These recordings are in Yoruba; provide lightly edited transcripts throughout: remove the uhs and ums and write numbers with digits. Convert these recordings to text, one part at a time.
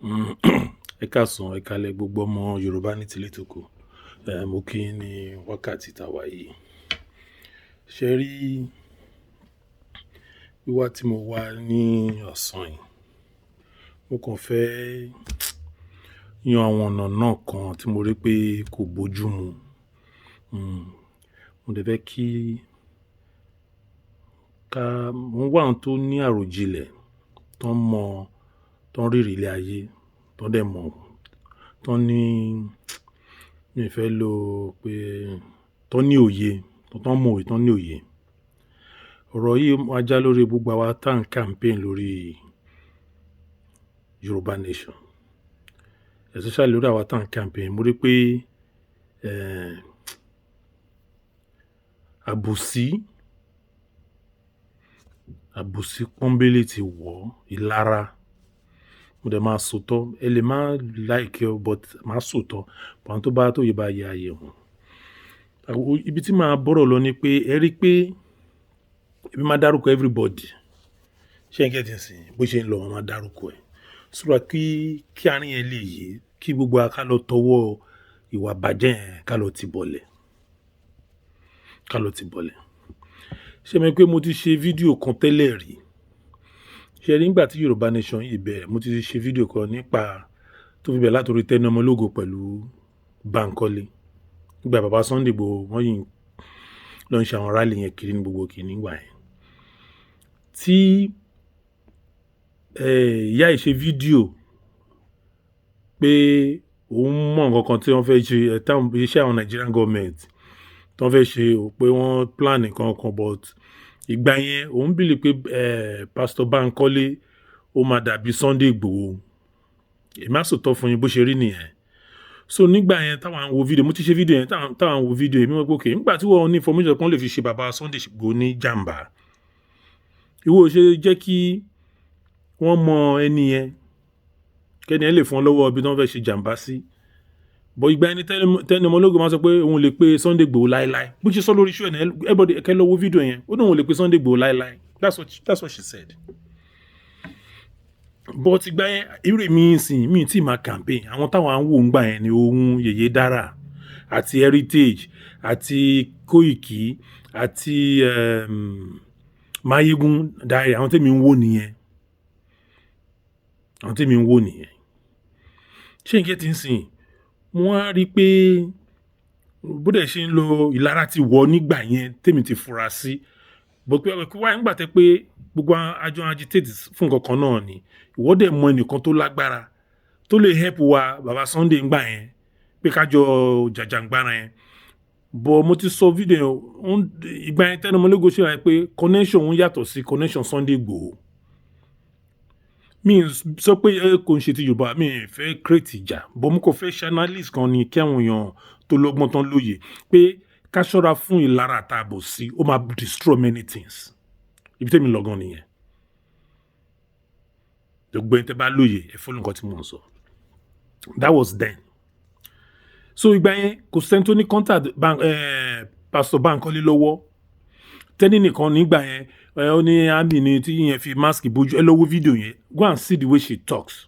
Ẹ káàsán, ẹ káalẹ́ gbogbo ọmọ Yorùbá ní tilé toko. Mo kí yín ní wákàtí tá a wà yìí. Ṣé rí wíwá tí mo wá ní ọ̀sán yìí, mo kàn fẹ́ yan àwọn ọ̀nà náà kan tí mo rí pé kò bójú mu. Mo dẹ̀ fẹ́ kí mo wá àwọn tó ní àròjinlẹ̀, tó ń mọ, tó ń rírì ilé ayé, tó dẹ̀ mọ̀, tó ní, mi ò fẹ́ lò pé tó ní òye, tó mọ̀ òye, tó ní òye. Ọ̀rọ̀ yìí máa já lórí gbogbo àwa tá ń campaign lórí Yorùbá nation, especially lórí àwa tá ń campaign. Mo rí pé àbòsí pọ́nbélé ti wọ̀, ìlara. Mo dẹ̀ máa sòótọ́, ẹ lè má like it, but máa sòótọ́. Àwọn tó bá tó yẹ bá yẹ ayé wọn. Ibi tí màá bọ́rọ̀ lọ ni pé ẹ rí pé èmi máa dárúkọ everybody. Ṣé ẹ get it nsìn? Bó ṣe ń lọ, wọ́n máa dárúkọ ẹ̀. So that kí àárín yẹn lè yé, kí gbogbo wa ká lọ tọwọ́ ìwà bàjẹ́ yẹn ká lọ ti bọ̀lẹ̀. Ṣé mọ̀ pé mo ti ṣe fídíò kan tẹ́lẹ̀ rí? Ṣé rí nígbà tí Yorùbá nation yìí bẹ̀rẹ̀, mo ti ṣe fídíò kan nípa tó fi bẹ̀rẹ̀ látòrí Tẹ́ni Ọmọlógo pẹ̀lú Bankole. Nígbà bàbá Sunday Igboho wọ́n yìí lọ ń ṣe àwọn rally yẹn kiri ní gbogbo kìíní gbà yẹn. Tí ìyá yìí ṣe fídíò pé òun mọ̀ nǹkan kan tí wọ́n fẹ́ ṣe, iṣẹ́ àwọn Nigerian government tó fẹ́ ṣe, pé wọ́n plan nǹkan kan, but ìgbà yẹn òun bìlì pé Pastor Bankole ó máa dàbí Sunday Igboho. Èmi á sòótọ́ fún yín bó ṣe rí nìyẹn. So nígbà yẹn táwọn wo fídíò, mo ti ṣe fídíò yẹn, táwọn wo fídíò yẹn, mi mọ̀ pé okay, nígbà tí wọ́n ní information kan lè fi ṣe bàbá Sunday Igboho ní jàǹbá, ìwọ ṣe jẹ́ kí wọ́n mọ ẹni yẹn, kẹ́ni ẹ lè fún ọ lọ́wọ́ ibi tí wọ́n fẹ́ ṣe jàǹbá sí. But ìgbà ẹni Tẹ́ni Ọmọlógo máa sọ pé òun lè pe Sunday Igboho láíláí. Bó ṣe sọ lórí show ẹ̀, everybody kẹ́ lọ wo fídíò yẹn, ó ní òun lè pe Sunday Igboho láíláí. That's what she said. But ìgbà yẹn irú mi sìn, mi tí máa campaign. Àwọn táwọn ń wò ń gbà yẹn ni ohun Yèyé Dára àti Heritage àti Koiki àti Mayegun Diary. Àwọn tèmi ń wò nìyẹn. Ṣé n get it nsìn? Mo wá rí pé bó dẹ̀ ṣe ń lo ìlara ti wọ̀ nígbà yẹn tèmi ti fura sí. But pé wá nígbà tẹ́ pé gbogbo àjọ agitate fún nǹkan kan náà ni, ìwọ dẹ̀ mọ ẹnìkan tó lágbára tó lè help wa bàbá Sunday ńgbà yẹn pé kájọ jàjàngbara yẹn. But mo ti sọ fídíò yẹn, ìgbà yẹn Tẹ́ni Ọmọlógo ṣe wáyé pé connection òun yàtọ̀ sí connection Sunday Igboho. Mi sọ pé kò ń ṣe ti Yorùbá, mi fẹ́ create ìjà, but mo kò fẹ́ ṣe analyst kan ni kí àwọn èèyàn tó lọ́gbọ́n tán lóye pé ká ṣọ́ra fún ìlara àtàbò sí, ó máa destroy many things. Ibi tẹ́mi lọ́gán nìyẹn. Gbogbo ẹni tẹ́ bá lóye ẹ follow nǹkan tí mo ń sọ. That was then. So ìgbà yẹn kò sẹ́ni tó ní contact Pastor Bankole lọ́wọ́. Tẹ́ni nìkan nígbà yẹn, ó ní àmì ni tí yẹn fi mask bójú. Ẹ lọ wo fídíò yẹn, go and see the way she talks.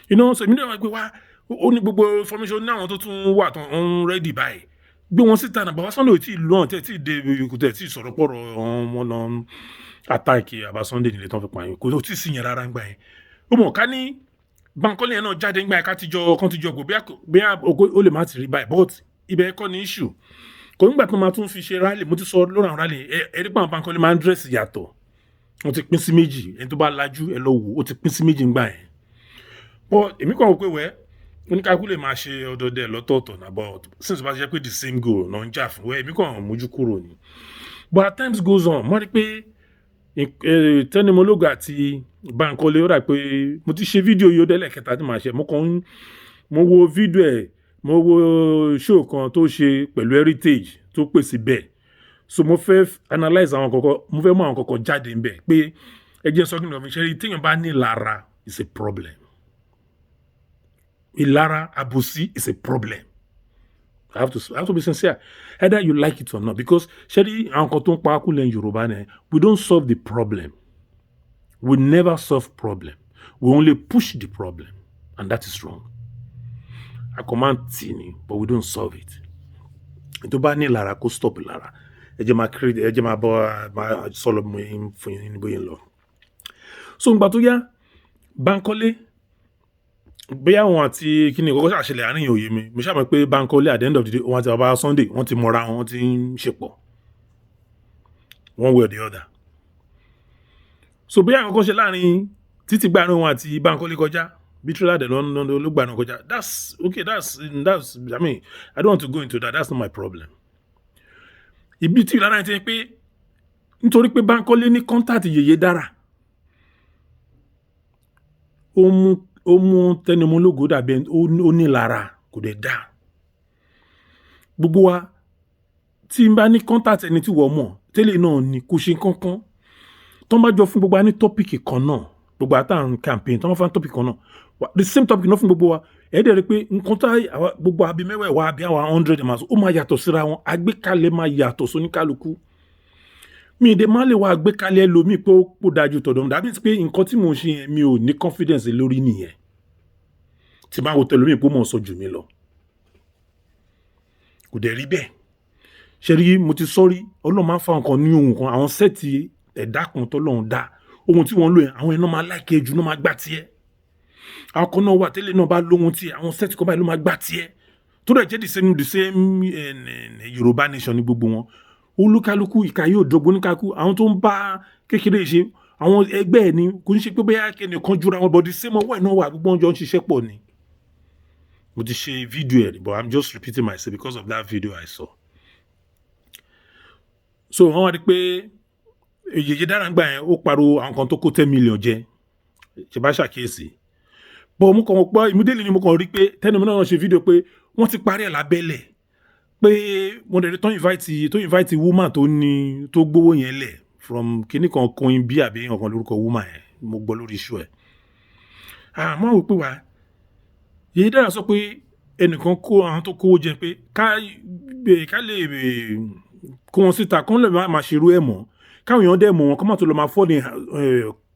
You know, so èmi náà wá pé wá, ó ní gbogbo information ní àwọn tó tún wà tó ń ready báyìí. Gbé wọn síta náà, bàbá Sunday ò tí ì lọ́n, tẹ́ tí ì dé kò tẹ́ tí ì sọ̀rọ̀ pọ̀rọ̀ wọn lọ attack bàbá Sunday nílé tán fi pa yín. Kò tí ì sí yẹn rárá ńgbà yẹn. Ó mọ̀ ká ní Bankole yẹn náà jáde ńgbà yẹn kan ti jọ gbò bí ó lè má ti rí báyìí, but ibẹ̀ kọ́ ní issue. Kò nígbà tí wọ́n máa tún fi ṣe rally, mo ti sọ lórí àwọn rally, ẹ̀rí pa àwọn Bankole máa ń dress yàtọ̀. Wọ́n ti pín sí méjì, ẹni tó bá lajú ẹ lọ wò, ó ti pín sí méjì ńgbà yẹn. But èmi kàn wò pé oníkálukú lè máa ṣe ọdọọdẹ lọ́tọ̀ọ̀tọ̀ náà, but since bá ṣe pé the same goal náà ń jà fún, èmi kàn mójú kúrò ni. But as time goes on, mo rí pé Tẹ́ni Ọmọlógo àti Bankole, ó dà pé mo ti ṣe fídíò yìí ó dẹ́lẹ̀ kẹta tí màá ṣe. Mo wo fídíò ẹ̀, mo wo show kan tó ṣe pẹ̀lú Heritage tó pèsè bẹ́ẹ̀. So mo fẹ́ analyze àwọn kọ̀ọ̀kan, mo fẹ́ mú àwọn kọ̀ọ̀kan jáde ńbẹ̀ pé ẹ jẹ́ sọ́kùnrin ọ̀fìn ṣẹ́rí téèyàn bá ní ìlara is a problem. Ìlara àbòsí is a problem. I have to be sincere. Either you like it or not, because ṣẹ́rí àwọn kan tó ń pa ákú lẹ́yìn Yorùbá ni, we don't solve the problem. We never solve problem. We only push the problem, and that is wrong. A command tini, but we don't solve it. Tó bá ní lára kó stop lára. Ẹ jẹ́ máa bọ́ máa sọ̀rọ̀ mọ́ fún yín níbo yín lọ. So ngbà tó yá Bankole bí àwọn àti kíni kọ́kọ́ ṣàṣẹlẹ̀ àárín òye mi mo ṣàmọ̀ pé Bankole at the end of the day wọ́n àti bàbá Sunday wọ́n ti mọra wọn ti ń ṣepọ̀ one way or the other. So bí àwọn kan ṣe láàrin títí gbàrin wọn àti Bankole kọjá bí trailer dẹ̀ ló gbàrin kọjá that's okay that's I mean I don't want to go into that, that's not my problem. Ibi tí ìlànà ti ń pé nítorí pé Bankole ní contact Yèyé Dára ó mú Tẹnimológo dàbí ó ní lára kò dẹ̀ dá. Gbogbo wa tí n bá ní contact ẹni tí wọ́n mọ̀ tẹ́lẹ̀ náà ni kò ṣe kankan tó ń bá jọ fún gbogbo wa ní tọ́pìkì kan náà gbogbo àtàwọn campaign tó ń bá fún tọ́pìkì kan náà the same topic náà fún gbogbo wa ẹ̀ẹ́dẹ̀ rí pé nǹkan tá gbogbo àbí mẹ́wẹ̀ẹ̀wá àbí àwọn 100 miles ó máa yàtọ̀ síra wọn àgbékalẹ̀ máa yàtọ̀ sóníkálukú. Mi ìdè máa lè wá àgbékalẹ̀ ẹlòmíì pé ó pò dájú tọ̀dọ̀ mi dàbí pé nǹkan tí mò ń ṣe yẹn mi ò ní confidence lórí nìyẹn tí máa wo tẹlòmíì pé ó mọ̀ sọ jù mí lọ kò dẹ̀ rí bẹ́ẹ̀. Ṣé rí mo ti sọ́rí Ọlọ́run máa ń fa nǹkan ní ohun kan àwọn sẹ́ẹ̀tì ẹ̀dá kan tọ́lọ́run dá ohun tí wọ́n lò yẹn àwọn ẹ̀nà máa láìké jù náà máa gbà tiẹ̀ àwọn kan náà wà tẹ́lẹ̀ náà bá lóhun tiẹ̀ àwọn sẹ́ẹ̀tì kan báyìí ló máa gbà tiẹ̀ tó dẹ̀ jẹ́ the same Yorùbá nation ní gbogbo wọn olúkálukú ìka yóò dọ́gbọ́n níkàkú àwọn tó ń bá kékeré ṣe àwọn ẹgbẹ́ ẹ̀ ni kò ní ṣe pé bóyá kẹ́nìkan jura wọn but the same ọwọ́ ẹ̀ náà wà gbogbo ọjọ́ ń ṣiṣẹ́ pọ̀ ni. Mo ti ṣe fídíò ẹ̀ but I'm just repeating myself because of that video I saw. So wọ́n wá rí pé Yèyé Dára gbà yẹn ó pariwo àwọn kan tó kó 10 million jẹ ṣe bá ṣàkíyèsí bọ́ mo kàn gbọ́ immediately ni mo kàn rí pé Tẹnimológo náà ṣe fídíò pé wọ́n ti parí ẹ̀ lábẹ́lẹ̀ pé wọ́n dẹ̀ tó invite woman tó gbówó yẹn lẹ̀ from kíní kan Queen B àbí nǹkan lórúkọ woman yẹn mo gbọ́ lórí iṣu ẹ̀. Àmọ́ wò pé wá Yèyé Dára sọ pé ẹnìkan kó àwọn tó kówó jẹ pé ká lè kó wọn síta kó lè máa ṣerú ẹ̀ mọ́ káwọn èèyàn dẹ̀ mọ̀ wọn kó má tó lọ máa fọ́ ní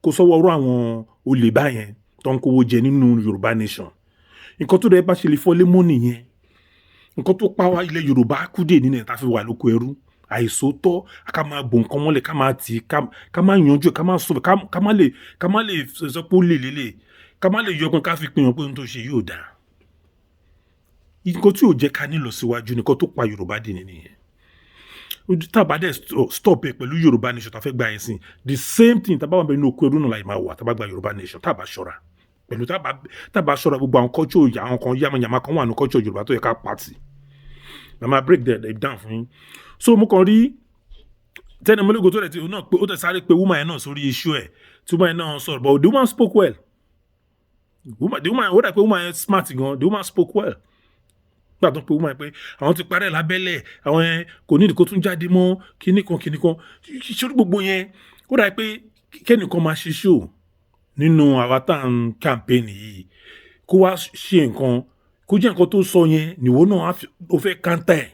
kó sọ́wọ́ ọ̀rọ̀ àwọn olè báyẹn tó ń kówó jẹ nínú Yorùbá nation. Nǹkan tó dẹ̀ bá ṣe lè fọ́ lé mọ́ nìyẹn nǹkan tó pa wá ilẹ̀ Yorùbá kúdè nínú ẹ̀ tá fi wà lóko ẹrú àìsótọ́ ká máa bò nǹkan mọ́lẹ̀ ká máa tì ká máa yanjú ká máa sọ ká má lè sọ pé ó lè lélẹ̀ ká má lè yọgbọ́n ká fi pinnu pé ohun tó ṣe yóò dáa. Nǹkan tí ò jẹ́ ká ní lọ síwájú nǹkan tó pa Yorùbá dì nìyẹn. Tábà dẹ̀ stop ẹ̀ pẹ̀lú Yorùbá nation tá fẹ́ gba ẹ̀ sìn the same thing tábà wà bẹ́ẹ̀ ní oko ẹrú náà láì máa wà tábà gba Yorùbá nation tábà ṣọ́ra pẹ̀lú tábà ṣọ́ra gbogbo àwọn culture àwọn kan yàmàyàmà kan wà ní culture Yorùbá tó yẹ ká pàtì màmá break that down fún yín. So mo kàn rí Tẹnimológo tó rẹ̀ tí ó tẹ̀ sáré pé woman yẹn náà sórí iṣu ẹ̀ tí woman yẹn náà sọ̀rọ̀ but the woman spoke well the woman ó dà pé woman yẹn smart gan the woman spoke well gbà tó pé woman yẹn pé àwọn ti parẹ́ lábẹ́lẹ̀ àwọn yẹn kò ní ìdíkó tún jáde mọ́ kíní kan ṣé gbogbo yẹn ó dà pé kẹ́nìkan máa ṣe show nínú àwa tá à ń campaign yìí kó wá ṣe nǹkan kó jẹ́ nǹkan tó sọ yẹn nìwọ náà ó fẹ́ kántà ẹ̀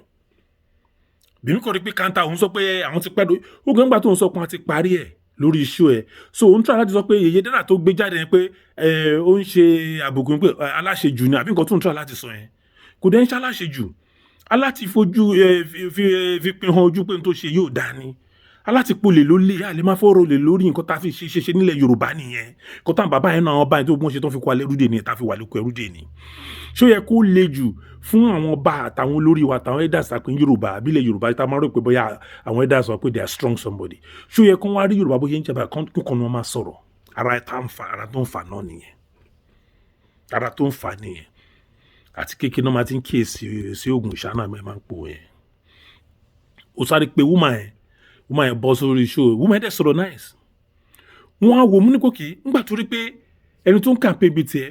bí mi kàn rí pé kántà òun sọ pé àwọn ti pẹ́ ó gbọ́n gbà tó ń sọ pé wọ́n ti parí ẹ̀ lórí iṣu ẹ̀ so òun tún láti sọ pé Yèyé Dára tó gbé jáde yẹn pé ó ń ṣe àbùkù pé aláṣejù ni àbí nǹkan tó ń tún láti sọ yẹn kò dẹ́ ń ṣe aláṣejù aláti fojú fi pin hàn ojú pé n tó ṣe yóò dá ni aláti polè ló lé àlè máa fọ́rọ̀ lè lórí nǹkan tá a fi ṣe nílẹ̀ Yorùbá nìyẹn kó táwọn bàbá yẹn náà àwọn báyìí tó bọ́n ṣe tó fi kó alẹ́ rúdè nìyẹn tá a fi wà lóko ẹrúdè ni ṣó yẹ kó le jù fún àwọn ọba àtàwọn olórí wa àtàwọn elders àpín Yorùbá àbílẹ̀ Yorùbá tá a máa rò pé bóyá àwọn elders sọ pé they are strong somebody ṣó yẹ kó wá rí Yorùbá bó ṣe ń jẹba kíkan ni wọ́n máa sọ̀rọ̀ ara tó ń fà náà nìyẹn ara tó ń fà nìyẹn àti kékeré náà máa ti ń kíyèsí sí oògùn ìṣáná ẹ̀ máa ń pò yẹn ó sáré pé woman yẹn bọ́ sórí show woman yẹn dẹ̀ sọ̀rọ̀ nice wọ́n á wò mú ní kòkè ńgbà tó rí pé ẹni tó ń kàǹpé bíi tiẹ̀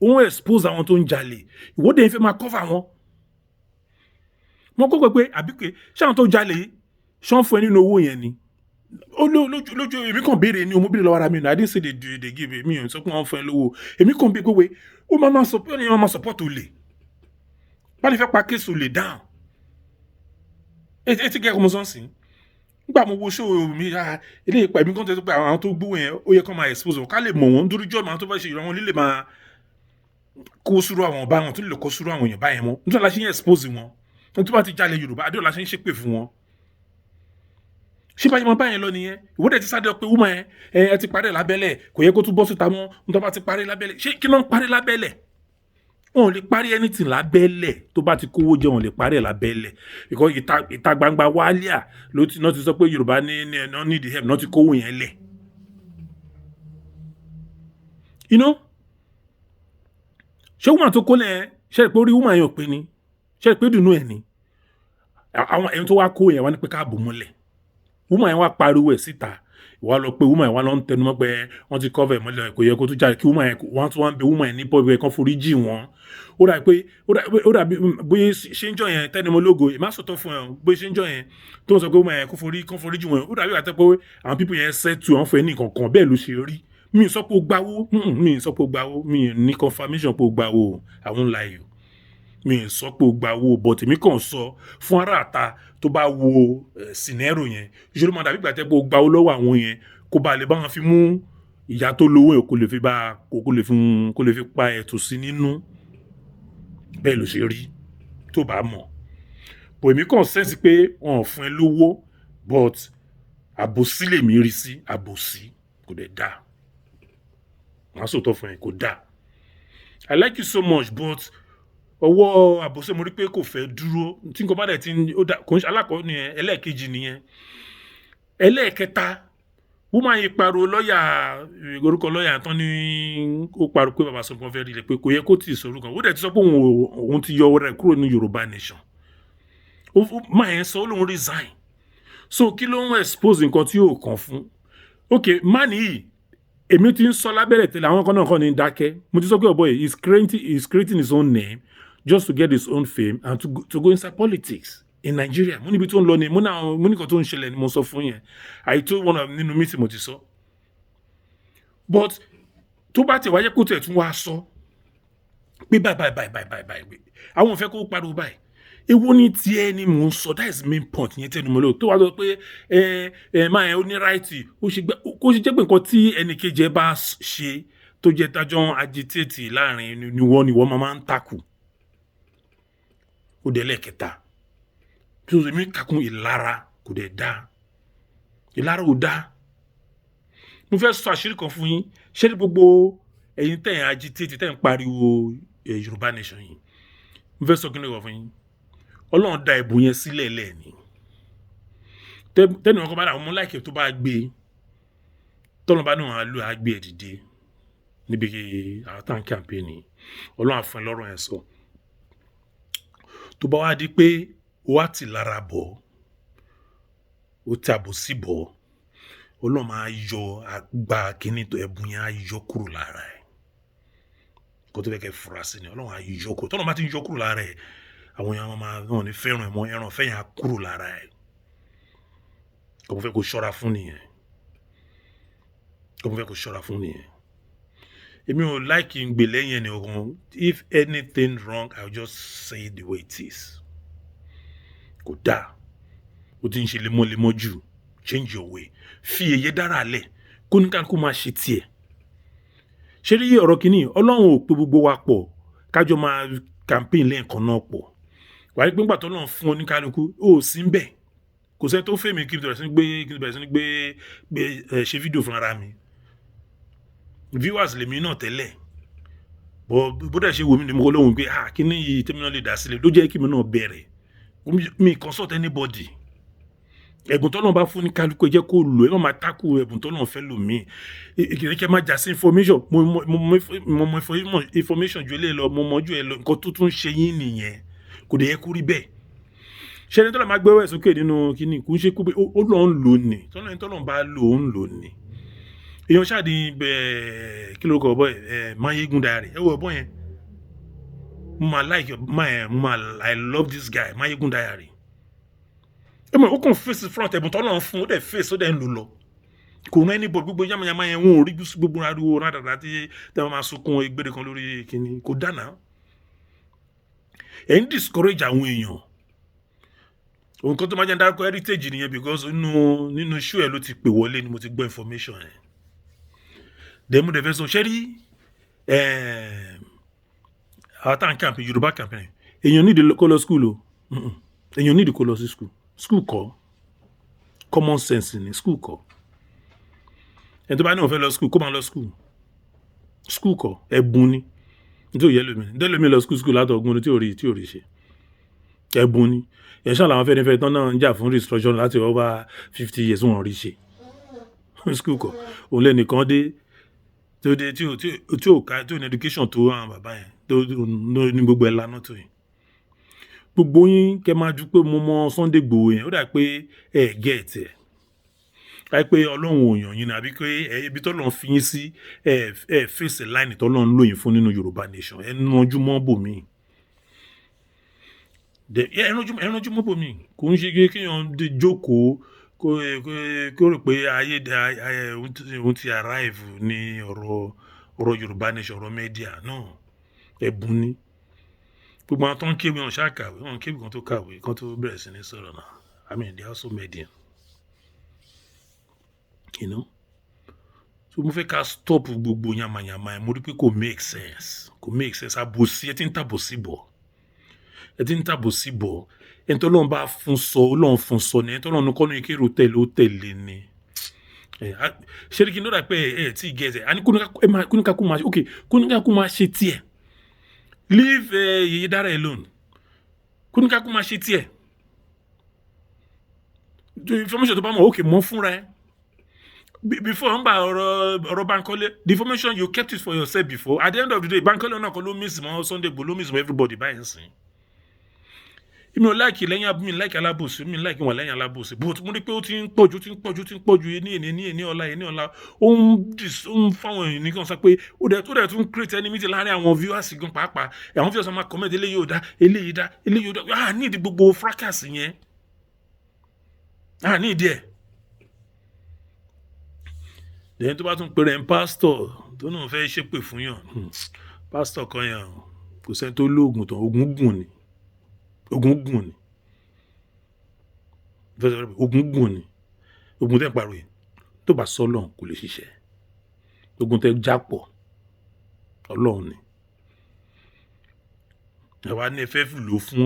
òun expose àwọn tó ń jalè ìwọ́de yẹn fẹ́ máa cover wọn wọ́n kọ́ pé àbí pé ṣáwọn tó jalè ṣán fún ẹ nínú owó yẹn ni lójú èmi kàn béèrè ní omobìnrin lọ́wọ́ ara mi I didn't say they give me ò sọ pé wọ́n fún ẹ lówó èmi kàn béèrè pé ó máa support olè bá lè fẹ́ pa kéésì olè down ẹ ti gẹ́ ọmọ sọ́ọ̀sì nígbà mo wo show mi eléyìí pa èmi kan tẹ́ tó pé àwọn tó gbówó yẹn ó yẹ kó máa expose wọn ká lè mọ̀ wọ́n nítorí jọ́ àwọn tó bá ṣe ìrọ̀ wọn lílè máa kó sùúrù àwọn ọba wọn tó lè kó sùúrù àwọn èèyàn báyẹn mọ́ nítorí la ṣe ń expose wọn ní tó bá ti jalè Yorùbá adéọlá ṣe ń ṣépè fún wọn ṣé báyìí máa báyẹn lọ nìyẹn ìwọ́dẹ̀ ti sáré pé wúmọ̀ ẹ ti parí lábẹ́lẹ̀ kò yẹ kó tún bọ́ síta mọ́ nítorí bá ti parí lábẹ́lẹ̀ ṣé kí ló ń parí lábẹ́lẹ̀ wọn ò lè parí anything lábẹ́lẹ̀ tó bá ti kówó jẹ wọn ò lè parí ẹ̀ lábẹ́lẹ̀ because ìta gbangba wálíà náà ti sọ pé Yorùbá ní need help náà ti kówó yẹn lẹ̀ you know ṣé woman tó kó lẹ̀ ṣe pé orí woman yẹn ò pé ni ṣe pé dùnú ẹ̀ ni àwọn ẹni tó wá kó yẹn wá ní pé ká bò mọ́lẹ̀ woman yẹn wá pariwo ẹ̀ síta ìwà lọ pé woman yẹn wá lọ ń tẹnu mọ́ pé wọ́n ti cover ẹ̀ mọ́lẹ̀ kò yẹ kó tún jáde kí woman yẹn wọ́n tún wá ń bẹ woman yẹn ní pọ́ọ̀bù ẹ̀ kan forí jì wọ́n ó dà bí bóyá ṣe ń jọ yẹn tẹ́numọ́ lógo ẹ̀ má sọ̀tọ̀ fún ẹ̀ bóyá ṣe ń jọ yẹn tó ń sọ pé woman yẹn kó forí jì wọ́n ó dàbí àtẹ́ pé àwọn people yẹn settle àwọn fẹ́ ní kankan bẹ́ẹ̀ ló ṣe rí mi sọ pé ó gbawó mi ní confirmation pé ó gbawó I won't lie you mi sọ pé ó gbawó but èmi kàn sọ fún aráàta tó bá wo scenario yẹn ìṣòro máa dàbí ìgbà tẹ́ pé ó gbawó lọ́wọ́ àwọn yẹn kó bá lè bá wọn fi mú ìyá tó lówó yẹn kó lè fi pa ẹ̀tù sí nínú bẹ́ẹ̀ ló ṣe rí tó bá mọ̀ bò èmi kàn sẹ́ǹsì pé wọn ò fún ẹ lówó but àbòsí lèmi rí sí àbòsí kò dẹ̀ dáa wọ́n á sòtọ́ fún ẹ kò dáa I like you so much but ọwọ́ àbòsí mo rí pé kò fẹ́ dúró tí nǹkan bá dẹ̀ ti ó dá kò ń ṣe alákọ̀ọ́ nìyẹn ẹlẹ́ẹ̀kejì nìyẹn ẹlẹ́ẹ̀kẹta wọ́n máa ń pariwo lọ́ọ̀yà orúkọ lọ́ọ̀yà tán ní ó pariwo pé bàbá sọ̀kan fẹ́ rí rẹ̀ pé kò yẹ kó tì í sọ̀rọ̀ kan ó dẹ̀ ti sọ pé òun ti yọ rẹ̀ kúrò ní Yorùbá nation máa yẹn sọ ó lóun resign so kí ló ń expose nǹkan tí yóò kàn fún ok má nìyí èmi ti ń sọ lábẹ́rẹ̀ tẹ́lẹ̀ àwọn kan náà kàn ní dákẹ́ mo ti sọ pé ọ̀bọ yìí is creating his own name just to get his own fame and to go inside politics in Nigeria mo níbi tó ń lọ ni mo nìkan tó ń ṣẹlẹ̀ ni mo sọ fún yẹn àìtó wọn nínú mítì mo ti sọ but tó bá tẹ̀ wáyé kó tẹ̀ tún wá sọ pé báyìí àwọn ò fẹ́ kó pariwo báyìí èwo ni tiẹ̀ ni mò ń sọ that is main point yẹn tẹnu mọ́ lò tó wá sọ pé máa yẹn ó ní ráìtì kó ṣe jẹ́ pé nǹkan tí ẹnìkejì ẹ bá ṣe tó jẹ́ tájọ́ agitate láàrin ni wọ́n máa ń takù ó dẹ̀ lẹ́ẹ̀kẹta bí o mi kàkún ìlara kò dẹ̀ dá ìlara ò dá mo fẹ́ sọ àṣírí kan fún yín ṣé ní gbogbo ẹ̀yin tẹ̀ ń agitate tẹ̀ ń pariwo Yorùbá nation yìí mo fẹ́ sọ kí ni wọ́n fún yín Ọlọ́run dá ẹ̀bùn yẹn sílẹ̀ lẹ́ẹ̀ni tẹ́nu ọkọ̀ bá dà ọmọ láìkẹ́ tó bá gbé tọ́lọ́ bá náà lò á gbé ẹ̀ dìde níbi àwọn tán kàmpéènì Ọlọ́run á fún ẹ lọ́rọ̀ ẹ̀ sọ tó bá wá di pé ó wá ti lára bọ̀ ó ti àbòsí bọ̀ Ọlọ́run máa yọ àgbà kínní tó ẹ̀bùn yẹn á yọ kúrò lára ẹ̀ kó tó fẹ́ kẹ́ fura sí ni Ọlọ́run á yọ kúrò tọ́lọ́ bá ti yọ kúrò lára ẹ̀ àwọn èèyàn wọn ní fẹ́ràn ẹ̀mọ́ ẹran fẹ́yìn á kúrò lára ẹ̀ kò fẹ́ kó ṣọ́ra fún nìyẹn èmi ò like n gbè lẹ́yìn ẹni ọ̀kan if anything wrong I will just say it the way it is kò dáa ó ti ń ṣe lemọ́lemọ́ jù change your way fi èyẹ dára lẹ̀ kó ní ká kó máa ṣe tiẹ̀ ṣé rí ọ̀rọ̀ kìíní Ọlọ́run ò pè gbogbo wa pọ̀ kájọ máa campaign lẹ́ẹ̀kan náà pọ̀ wà á gbé tó náà fún oníkálukú ó sì ń bẹ̀ kò sẹ́ tó fẹ́ mi kí n bẹ̀rẹ̀ sí ní gbé ṣe fídíò fún ara mi viewers lèmi náà tẹ́lẹ̀ bó dẹ̀ ṣe wò mí ni mo lóhùn pé kí ni yìí tẹ́mi náà lè dá sílẹ̀ ló jẹ́ kí mi náà bẹ̀rẹ̀ mi consult anybody ẹ̀bùn tọ́lọ́run bá fún ní kálukú ẹ jẹ́ kó lò ẹ má máa tákù ẹ̀bùn tọ́lọ́run fẹ́ lò mí ìkìrìkẹ́ má jà sí information mo mọ information ju eléyìí lọ mo mọ ju ẹ lọ nǹkan tó tún ṣe yín nìyẹn kò dẹ̀ yẹ kó rí bẹ́ẹ̀ ṣe ni tọ́lọ́run máa gbẹ́wọ́ ẹ̀ sókè nínú kíní kò ń ṣe kó pé ó lọ́ọ́ ń lò ní tọ́lọ́run bá lò ó ń lò ní èèyàn ṣáàdì bẹ́ẹ̀ kí ló kọ̀ ọ̀bọ ẹ̀ Mayegun Diary ẹ wọ ọ̀bọ yẹn I love this guy Mayegun Diary ó kàn face front ẹ̀bùn tọ́lọ́run fún ó dẹ̀ face ó dẹ̀ ń lò lọ kò rán ẹni bọ̀ gbogbo yamayama yẹn wọn ò rí gbogbo ariwo rádàrá tí tẹ́ wọ́n máa sunkún egbére kan lórí kìíní kò dáná ẹ̀ ń discourage àwọn èèyàn òun kan tó máa jẹ́ dárúkọ heritage nìyẹn because nínú show ẹ̀ ló ti pè wọlé ni mo ti gbọ́ information ẹ̀ then mo dẹ̀ fẹ́ sọ ṣẹ́rí àwọn táwọn campaign Yorùbá campaign èèyàn nídìí kó lọ school o èèyàn nídìí kó lọ sí school kọ́ common sense ni school kọ́ ẹni tó bá ní òun fẹ́ lọ school kó máa lọ school kọ́ ẹ̀bùn ni nítorí yẹ́lòmí lọ school látọ̀gbọ́n tí ò rí ṣe ẹ̀bùn ni ẹ̀ṣọ́ làwọn fẹ́nifẹ́ tán náà ń jà fún restructuring láti over 50 years wọn rí ṣe school kọ́ òun lẹ́nìkan dé tí ò ká tí ò ní education tó àwọn bàbá yẹn tó ní gbogbo ẹ̀ lánà tó yìí gbogbo yín kẹ máa ju pé mo mọ Sunday Igboho yẹn ó dà pé ẹ get ẹ̀ láì pé ọlọ́run òyàn yín ni àbí pé ibi tọ́lọ́run fi yín sí ẹ fèsì láìní tọ́lọ́run lóyìn fún nínú Yorùbá nation ẹ ranjú mọ́ bòmí ẹ ranjú mọ́ bòmí kò ń ṣe kéèyàn jókòó kó rò pé ayé òun ti arrive ní ọ̀rọ̀ Yorùbá nation ọ̀rọ̀ media náà ẹ̀bùn ni gbogbo àwọn tó ń kéwì wọn ṣàkàwé wọn kéwì kan tó kàwé kan tó bẹ̀rẹ̀ sí ní sọ̀rọ̀ náà I mean they are also median. You know, so mo fẹ́ ká stop gbogbo yamayama mo rí pé kò make sense àbòsí ẹ ti ń tàbòsí bọ̀ ẹni tó lọ́n bá fún sọ Ọlọ́run fún sọ ni ẹni tó lọ́n kọ́ ní kéré tẹ̀lé ni ṣé kí n lọ́dà pé ẹ tí ì gẹ̀ẹ́sẹ̀ àní kóníkàkú máa ṣe tiẹ̀ leave Yèyé Dára alone kóníkàkú máa ṣe tiẹ̀ information tó bá mọ̀ okay mọ́ fúnra ẹ. Before ọ̀rọ̀ Bankole, the information you kept it for yourself before. At the end of the day, Bankole náà kọ́ ló miss mọ́ Sunday Igboho ló miss mọ́ everybody báyìí sìn. Mi ò láìkì lẹ́yìn abúmi láìkì alábòsí mi láìkì wọn lẹ́yìn alábòsí but mo rí pé ó ti ń pọ̀jù ní ọ̀la ó ń fáwọn èèyàn nìkan sọ pé ó dẹ̀ tún create enmity láàrin àwọn viewers gan pàápàá àwọn viewers máa comment eléyìí ò dá ní ìdí gbogbo fracas yẹn ní ìdí ẹ̀. Lẹ́yìn tó bá tún pèrè ń pásítọ̀ tó náà fẹ́ ṣépè fún yàn pásítọ̀ kan yàn kò sẹ́ni tó lóògùn tán ogun gùn ni ogun tẹ́ pariwo yìí tó bá sọ Ọlọ́run kò lè ṣiṣẹ́ ogun tẹ́ jápọ̀ Ọlọ́run ni àwa ní ẹfẹ́ lò fún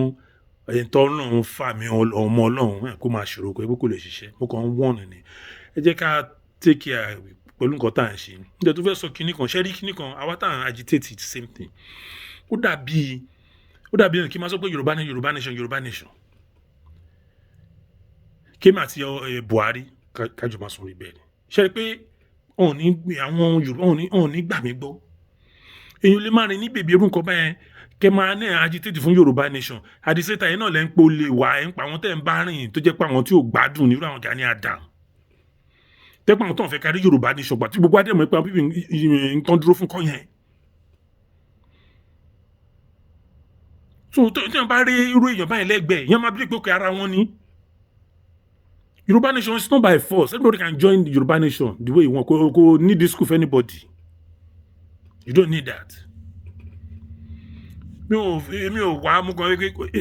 ẹni tó Ọlọ́run fà mí ọmọ Ọlọ́run kó máa ṣòro pé kò lè ṣiṣẹ́ mo kàn ń wọ̀nù ni ẹ jẹ́ ká take care pẹ̀lú nǹkan tá à ń ṣe nígbà tó fẹ́ sọ kinní kan ṣẹ́rí kinní kan àwa tá à ń agitate the same thing ó dàbí kí n máa sọ pé Yorùbá nation kéèmà àti Buhari kájọ máa sọ̀rọ̀ ibẹ̀ ni ṣẹ́rí pé àwọn Yorùbá ọ̀hún ní gbà mí gbọ́ èyí lè máa rìn ní bèbè irú nǹkan báyẹn kẹ máa ní agitate fún Yorùbá nation àdìsẹ́ta yẹn náà lẹ́ ń pò lè wà ẹ̀ ń pa àwọn tẹ́ ń bá rìn tó jẹ́ pé àwọn tí ò gbádùn nírú àwọn Gani Adams tẹ́pọ̀ àwọn tó ń fẹ́ kárí Yorùbá ní ṣọ̀gbà tí gbogbo adẹ́mọ̀ pé àwọn pípì nǹkan dúró fún kọ́ yẹn. So tí wọ́n bá rí irú èèyàn báyìí lẹ́gbẹ̀ẹ́ yẹn máa bí pé ara wọn ni. Yorùbá nation is not by force everybody can join the Yorùbá nation the way you want kò need this school for anybody you don't need that. mi ò wá mú kan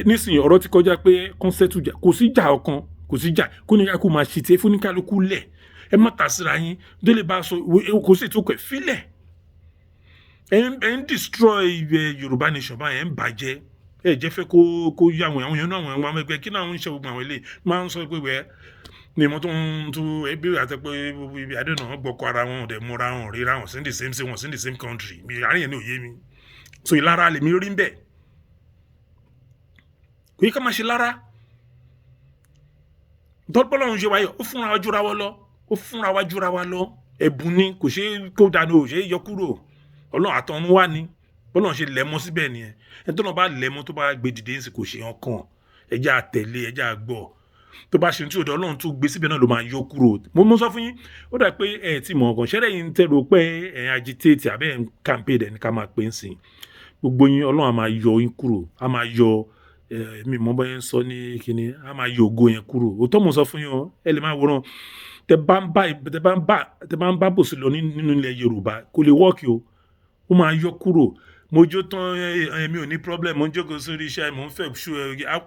nísìnyí ọ̀rọ̀ ti kọjá pé kọ́nsẹ́tù jà kò sí jà ọ̀kan kò sí jà kó ní kálukú máa ṣe tiẹ̀ fún ní kálukú lẹ̀ ẹ má ta síra yín délé bá sọ kò sí tó kẹ̀ fílẹ̀ ẹ ń destroy Yorùbá nation báyẹn ẹ ń bàjẹ́ ẹ jẹ́ fẹ́ kó yá àwọn èèyàn náà àwọn ọmọ ẹgbẹ́ kí náà ń ṣe gbogbo àwọn ilé máa ń sọ pé wẹ́ẹ́ ni mo tó ń tú ẹbí àti pé ibi àdéhùn gbọ́kọ̀ ara wọn ọ̀dẹ̀ múra wọn ríra wọn sí the same wọn sí the same country mi àárín yẹn ní òye mi so ìlara lèmi rí ń bẹ̀ kò yí ká máa ṣe lára tọ́pọ́lọ́ ń ṣe wáyé ó fúnra wa jura wa lọ ẹ̀bùn ni kò ṣe kó dànù ò ṣe yọ kúrò Ọlọ́run àtọ̀run wá ni bọ́lọ́run ṣe lẹ́mọ́ síbẹ̀ nìyẹn ẹni tó náà bá lẹ́mọ́ tó bá gbé dìde sí kò ṣe ọkàn ẹjẹ́ àtẹ̀lé ẹjẹ́ àgbọ̀ tó bá ṣe tí òde Ọlọ́run tó gbé síbẹ̀ náà ló máa yọ kúrò mo sọ fún yín ó dà pé ẹ ti mọ̀ ọkàn ṣẹ́rẹ́ yìí ń tẹ̀rọ pé ẹ̀ agitate àbẹ́ ẹ̀ ń campaign ẹ̀ ní ká máa pè ń sìn gbogbo yín Ọlọ́run á máa yọ yín kúrò á máa yọ mi mọ́ bọ́ yẹn sọ ní kíní á máa yọ ògo yẹn kúrò òótọ́ mo sọ fún yín ẹ lè máa wòran tẹ bá ń bá bòsí lọ nínú ilẹ̀ Yorùbá kò lè wọ́ọ̀kì o ó máa yọ kúrò mo jó tán èmi ò ní problem mo ń jókòó sórí iṣẹ́ mo ń fẹ́ ṣú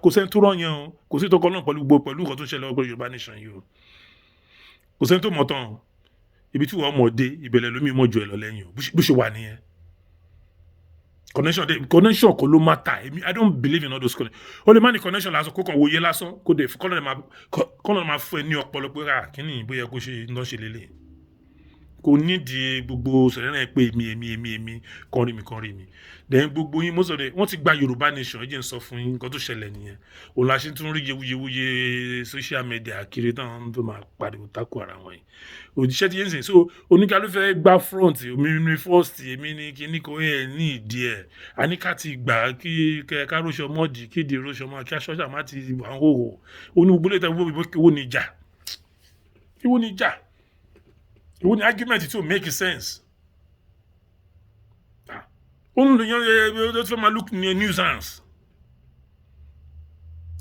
kò sẹ́ni tó rán yẹn o kò sí tó kọ́ náà pẹ̀lú nǹkan tó ṣẹlẹ̀ ọgbọ́n Yorùbá nation yìí o kò sẹ́ni tó mọ̀ tán ibi tí wọ́n mọ̀ dé ìbẹ̀lẹ̀ lómi mọ̀ ju ẹ̀ lọ lẹ́yìn o bó ṣe wà nìyẹn connection kò ló matter I don't believe in all those connections o lè má ní connection lásán kó kàn wòye lásán kó dé kọ́nà máa fún ẹ ní ọpọlọ pé kíní bóyá kó ṣe ń lọ́ ṣe lélẹ̀ kò nídìí gbogbo sẹ̀rẹ̀rẹ̀ pé èmi kan rí mi then gbogbo yín mọ́sọ̀rọ̀ wọ́n ti gba Yorùbá nation ẹ̀jẹ̀ ń sọ fún yín nǹkan tó ṣẹlẹ̀ nìyẹn òun la ṣe tún rí yewuyewuye social media kiri táwọn tó máa pariwo tako ara wọn yìí òjíṣẹ́ ti yẹn sìn so oníkálù fẹ́ gbá front omi ní first èmi ní kíní kò ẹ̀ ní ìdí ẹ̀ àníkà ti gbà kí káróṣọ mọ́ọ̀dì kéde róṣọ mọ́ kí aṣọ́jà má ti wà ń hòhò onígbogbo lè tẹ́ ìwọ ni ìjà ìwọ ni argument tí ò make sense òun lè yan tó fẹ́ máa look ní nuisance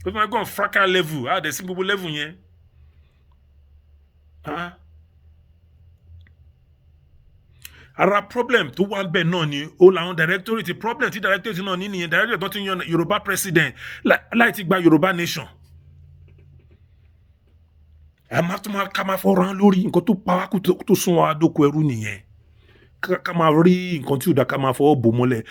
tó fẹ́ máa gbọ́n fracas level dẹ̀ sí gbogbo level yẹn ara problem tó wà bẹ́ẹ̀ náà ni ó làwọn directorate problem tí directorate náà ní nìyẹn directorate tó ti yan Yorùbá president láì ti gba Yorùbá nation ká máa fọ́ràn lórí nǹkan tó pa wá tó sún wa dóko ẹrú nìyẹn ká máa rí nǹkan tí ò dá ká máa fọwọ́ bò mọ́lẹ̀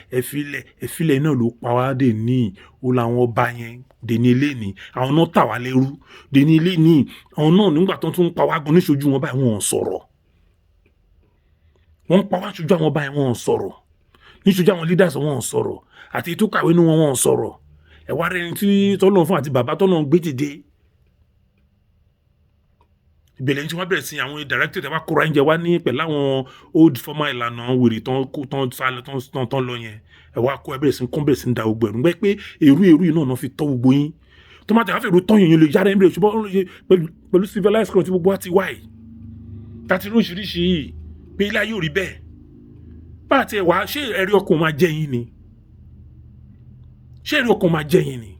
ẹ̀fílẹ̀ náà ló pa wá dé ní ó làwọn ọba yẹn dèní ilé ní àwọn náà tà wá lẹ́rú dèní ilé ní àwọn náà nígbà tó tún pa wá gan níṣojú wọn báyìí wọn ò sọ̀rọ̀ wọ́n pa wá ṣojú àwọn ọba yẹn wọn ò sọ̀rọ̀ níṣojú àwọn leaders wọn ò sọ̀rọ̀ àti ètò kàwé ní wọn ò sọ̀rọ̀ ẹ̀wá rẹ̀ ní tí tọ́lọ́ fún àti bàbá tọ́lọ́ gbé dìde ìbẹ̀lẹ̀ tí wọ́n bẹ̀rẹ̀ sí àwọn director tẹ́wà kóra oúnjẹ wá ní pẹ̀lú àwọn old former ìlànà wèrè tán lọ yẹn ẹ̀wà kó ẹ bẹ̀rẹ̀ sí ń da gbogbo ẹ̀rù gbẹ́ pé èrú yìí náà fi tọ́ gbogbo yín tó máa tẹ̀ wáfẹ́ èrú tọ́ yìnyín lè yára ẹ̀mí ṣùgbọ́n pẹ̀lú civilized country tí gbogbo wa ti wá yìí láti lóṣìíríṣìí yìí pé ilé ayé ò rí bẹ́ẹ̀ bá àti ẹ̀wà ṣé ẹ̀rí ọkàn máa jẹ́ yín ni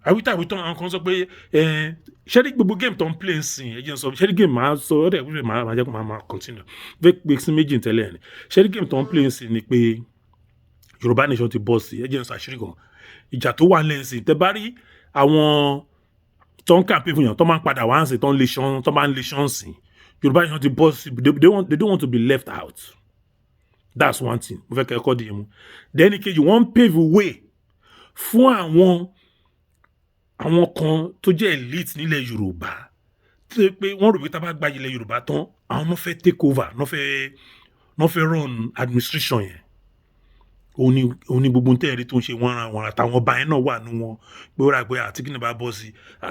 àwítàwítàn àwọn kan sọ pé ṣẹ́rí gbogbo game tó ń play ń sìn ẹ̀jẹ̀ ń sọ ṣẹ́rí game máa sọ ọ́ dẹ̀ wípé máa jẹ́ kó máa continue fẹ́ pé sí méjì tẹ́lẹ̀ ni ṣẹ́rí game tó ń play ń sìn ni pé Yorùbá nation ti bọ́ sí ẹ̀jẹ̀ ń sọ àṣírí kan ìjà tó wà lẹ́yìn sìn tẹ́ bá rí àwọn tó ń kàpé fún yàn tó máa ń padà wá ń sìn tó máa ń lè ṣán sìn Yorùbá nation ti bọ́ sí they don't want to be left out that's one thing mo fẹ́ kẹ́kọ̀ọ́ di mu then kejì wọ́n pave way fún àwọn kan tó jẹ́ elite nílẹ̀ Yorùbá tó yẹ pé wọ́n rò pé tá a bá gba ilẹ̀ Yorùbá tán àwọn náà fẹ́ take over náà fẹ́ run administration yẹn òun ni gbogbo ntẹ́ẹ̀rí tó ń ṣe wọ́n àtàwọn ọba yẹn náà wà nù wọn pé ó rà pé àti kí ni bá bọ́ sí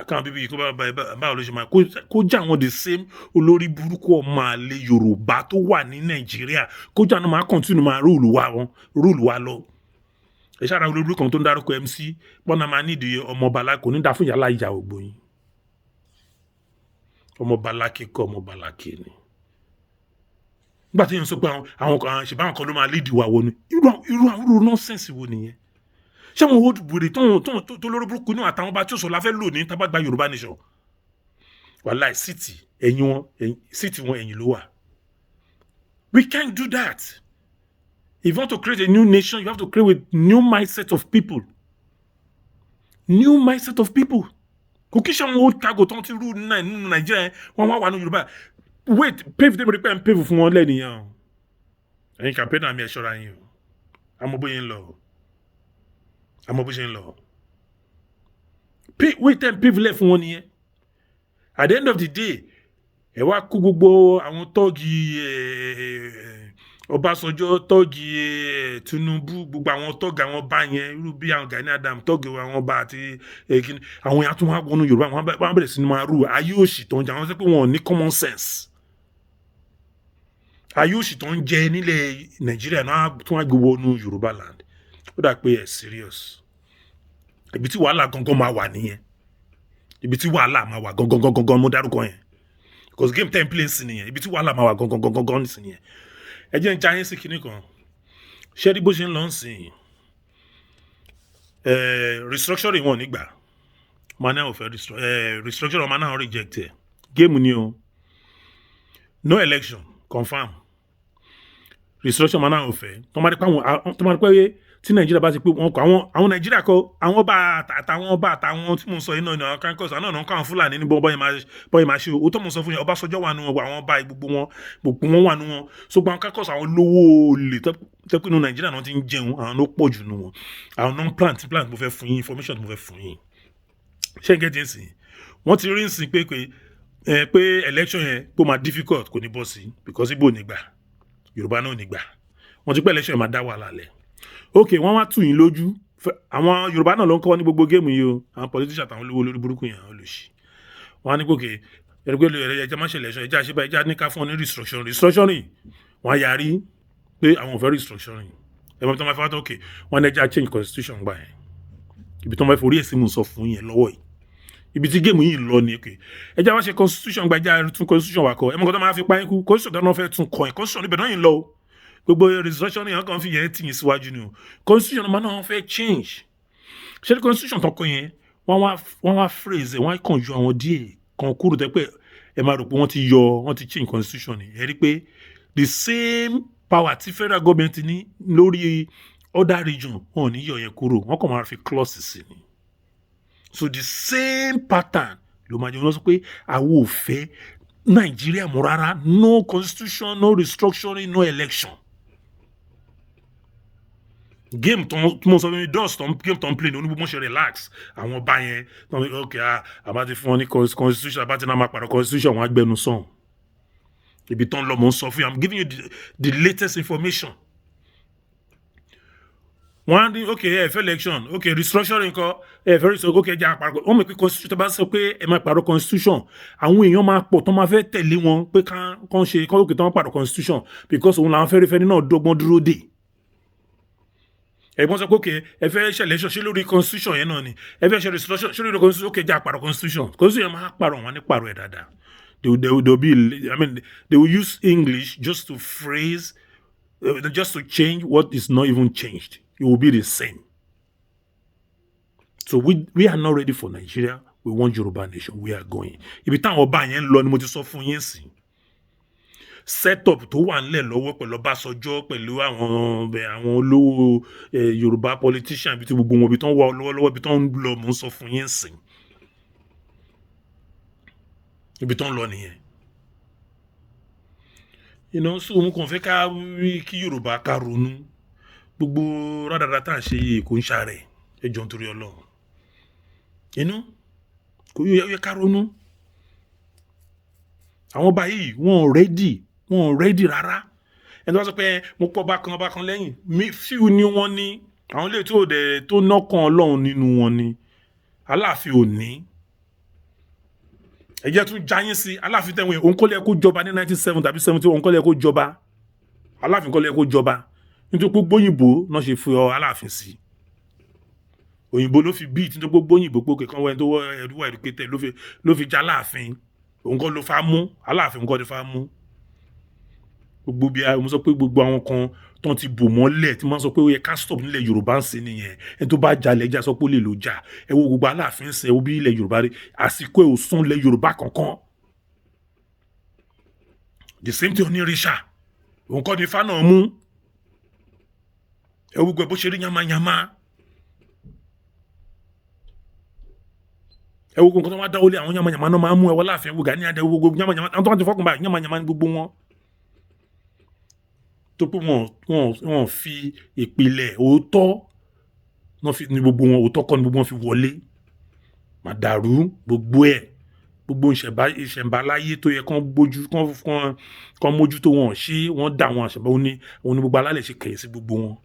káwọn bíbí yìí kó báwo ló ṣe máa kó já àwọn the same olórí burúkú ọmọ àlè Yorùbá tó wà ní Nàìjíríà kó já náà máa continue máa rúùlù wa lọ ìṣàrà olórí kan tó ń dárúkọ MC pọ́nà máa nídìí ọmọ Bàlákì kò ní dá fún ìyá láìjà ògbóyin ọmọ Bàlákì kọ́ ọmọ Bàlákì ni nígbà tí yẹn sọ pé àwọn kan ṣe báwọn kan ló máa lédìí wa wo ni irú nọ́ọ̀sẹ̀nsì wo nìyẹn ṣé àwọn owó wèrè tó lórí burúkú náà àtàwọn bá tí ó sọ láfẹ́ lò ní tábà gba Yorùbá nation wàláì síìtì wọn ẹ̀yìn ló wà we can't do that. If you want to create a new nation, you have to create with new mindset of people. New mindset of people. Kò kí ṣe àwọn old cargo tó ń ti rú nínú Nàìjíríà wọ́n wá wà ní Yorùbá. Wait, pave dem rí pé ń pave fún wọn lẹ́nìyàn. Ẹ̀yin campaign àmì ẹ̀ṣọ́ra yín o. Àmọ́ bóyá ń lọ. Wait tẹ́ ń pave lẹ̀ fún wọn nìyẹn. At the end of the day, ẹ wá kó gbogbo àwọn tọ́ọ̀gì Ọbásanjọ́ tọ́ọ̀gì Tinubu gbogbo àwọn tọ́ọ̀gì àwọn ọba yẹn irú bí àwọn Gani Adam tọ́ọ̀gì àwọn ọba àti àwọn yẹn tún wá wọnú Yorùbá wọn bẹ̀rẹ̀ sí ni máa rú ayé òṣì tó ń jẹ àwọn sọ pé wọn ò ní common sense ayé òṣì tó ń jẹ nílẹ̀ Nàìjíríà náà tún wá gbé wọnú Yorùbá land ó dà pé ẹ̀ serious ibi tí wàhálà gangan máa wà nìyẹn ibi tí wàhálà máa wà gangan mo dárúkọ yẹn because game ten play sí nìyẹn ibi tí wàhálà máa wà gangan sí nìyẹn ẹ jẹ́ ń jayín sí kinní kan ṣé rí bó ṣe ń lọ sìn restructuring wọn nígbà ọmọ náà ò fẹ́ restructuring ọmọ náà reject ẹ̀ géèmù ni o no election confam restructure máa náà ò fẹ́ tó máa rí pé tí nàìjíríà bá ti pé wọn kọ àwọn nàìjíríà kọ àwọn bá àtàwọn tí mo sọ iná ní àwọn kankos àwọn náà káwọn fúlàní ní bọ́ọ̀ máa ṣe o tó mo sọ fún yẹn Ọbásanjọ́ wà nù wọn àwọn bá gbogbo wọn wà nù wọn so gbọ́n kankos àwọn lówó olè tẹ́pínú nàìjíríà náà ti ń jẹun àwọn ló pọ̀ jù nù wọn àwọn non plant mo fẹ́ fún yín information mo fẹ́ fún yín ṣé n gẹ́tì nsìn wọ́n ti rí nsìn pé election yẹn pé ó máa difficult kò ní bọ́ sí because Igbo ò ní gbà Yorùbá náà ò ní gbà wọ́n ti pẹ́ election yẹn máa dá wàhálà lẹ̀ ok wọ́n wá tù yín lójú àwọn Yorùbá náà ló ń kọ́ ní gbogbo géèmù yìí o àwọn politician àtàwọn olówó lórí burúkú yẹn àwọn olùsí wọ́n á ní gòkè ẹ̀rẹ́gbẹ́ má ṣe election ẹja ṣe bá ẹja ní ká fún ọ ní restructuring wọ́n á yarí pé àwọn ò fẹ́ restructuring ẹ̀mọ́ tó máa fẹ́ wá tó ok wọ́n á ní ẹja change constitution gbà yẹn ibi tó máa forí ẹ̀sìn mú sọ fún yẹn lọ́wọ́ yìí ibi tí géèmù yìí lọ ni okay ẹja wá ṣe constitution gba ẹja tún constitution wà kọ ẹmọ kan tó máa fi pa ikú constitution tó náà fẹ́ tún kọ ẹ constitution níbẹ̀ náà yìí lọ o gbogbo restructuring yẹn kan fi yẹn tì yín síwájú ni o constitution máa náà fẹ́ change ṣé ní constitution tó kọ yẹn wọ́n wá phrase wọ́n á kàn ju àwọn díẹ̀ kan kúrò tẹ́ pé ẹ máa rò pé wọ́n ti change constitution ni ẹ rí pé the same power tí federal government ní lórí other region wọn ò ní yọ yẹn kúrò wọ́n kàn máa fi clauses sí ni. So the same pattern ló máa jẹ́ wọ́n sọ pé àwọn ò fẹ́ Nàìjíríà mọ́ rárá no constitution no restructuring no election. Game tó mo sọ fún mi dust game tó ń play ní onígbogbo ṣe relax àwọn ọba yẹn ok àbá ti fún wọn ní constitution àbá ti náà máa pàrọ̀ constitution wọn á gbẹnu sàn ibi tó ń lọ mọ̀ ń sọ fún yà I'm giving you the latest information. wọ́n á ní ok ẹ fẹ́ election ok restructuring kọ́ ẹ fẹ́ restructuring ok jẹ́ àpàrọ̀ wọ́n mọ̀ pé constitution tó bá sọ pé ẹ máa pàrọ̀ constitution àwọn èèyàn máa pọ̀ tó máa fẹ́ tẹ̀lé wọn pé kán ṣe kán òkè tó máa pàrọ̀ constitution because òun làwọn fẹ́rẹ́fẹ́ náà dọ́gbọ́n dúró dè. ẹ̀gbọ́n sọ pé ok ẹ fẹ́ ṣe election ṣé lórí constitution yẹn náà ni ẹ fẹ́ ṣe restructuring ṣé lórí constitution ok jẹ́ àpàrọ̀ constitution yẹn máa pàrọ̀ wọn ní pàrọ̀ ẹ̀ dáadáa. They will use English just to phrase just to change what is not even changed. It will be the same. So we are not ready for Nigeria. We want Yoruba nation. We are going. Ibi táwọn ọba yẹn lọ ni mo ti sọ fún yín sí. Setup tó wà nílẹ̀ lọ́wọ́ pẹ̀lú Ọbásanjọ́ pẹ̀lú àwọn olówó Yorùbá politician ibi tí gbogbo wọn ibi tó ń wà lọ́wọ́lọ́wọ́ ibi tó ń lọ mo ń sọ fún yín sí. Ibi tó ń lọ nìyẹn. So mo kàn fẹ́ ká rí kí Yorùbá ká ronú. Gbogbo rádàrá tá à ń ṣe yìí kò ń ṣàrẹ̀ ẹjọ́ nítorí Ọlọ́run kò yẹ ká ronú àwọn ọba yìí wọn ò rẹ́dì rárá ẹni tó bá sọ pé mo pọ̀ bákan lẹ́yìn fíù ni wọ́n ní àwọn ilé tó nọ́kàn Ọlọ́run nínú wọn ni Aláàfin ò ní ẹ̀jẹ̀ tún jáyín sí Aláàfin tẹ̀wọ̀n òun kọ́ lẹ́ kó jọba ní 1970 tàbí 70 òun kọ́ lẹ́ kó jọba Aláàfin kọ́ lẹ́ kó jọba nítorí pé gbóyìnbó náà ṣe fi Aláàfin sí òyìnbó ló fi bíi nítorí pé gbóyìnbó pé kankan wẹ́n tó wọ́ ẹ̀dúwà ẹ̀dúkétẹ̀ ló fi já Aláàfin òun kọ́ ló fa mú Aláàfin kọ́ ló fa mú gbogbo bí mo sọ pé gbogbo àwọn kan tán ti bò mọ́lẹ̀ tí wọ́n sọ pé ó yẹ ká stop nílẹ̀ Yorùbá ń sin nìyẹn ẹni tó bá jalè ẹja sọ pé ó lè lò jà ẹ wo gbogbo Aláàfin ṣe ẹ wo bí ilẹ̀ Yorùbá rí àsìkò ẹ̀ ò sún ilẹ̀ Yorùbá kankan the same thing onírìṣà òun kọ́ ni Ifá náà mú ẹ wo gbogbo ẹ bó ṣe rí yamayama ẹ wo gbogbo nǹkan tó wá dáwọ́lé àwọn yamayama náà máa mú ẹ wọ́n Láàfin ẹwọ́ Gani Adé gbogbo yamayama àwọn tó wá ti fọ́kùn báyìí yamayama ní gbogbo wọn tó pé wọn fi ìpìlẹ̀ òótọ́ ní gbogbo wọn òótọ́ kọ́ ní gbogbo wọn fi wọlé màdàrú gbogbo ẹ̀ gbogbo ìṣẹ̀ǹbáláyé tó yẹ kán mójútó wọn ṣé wọ́n dá wọn àṣẹ̀bá òun ní gbogbo alálẹ̀ ṣe kẹ̀yìn sí gbogbo wọn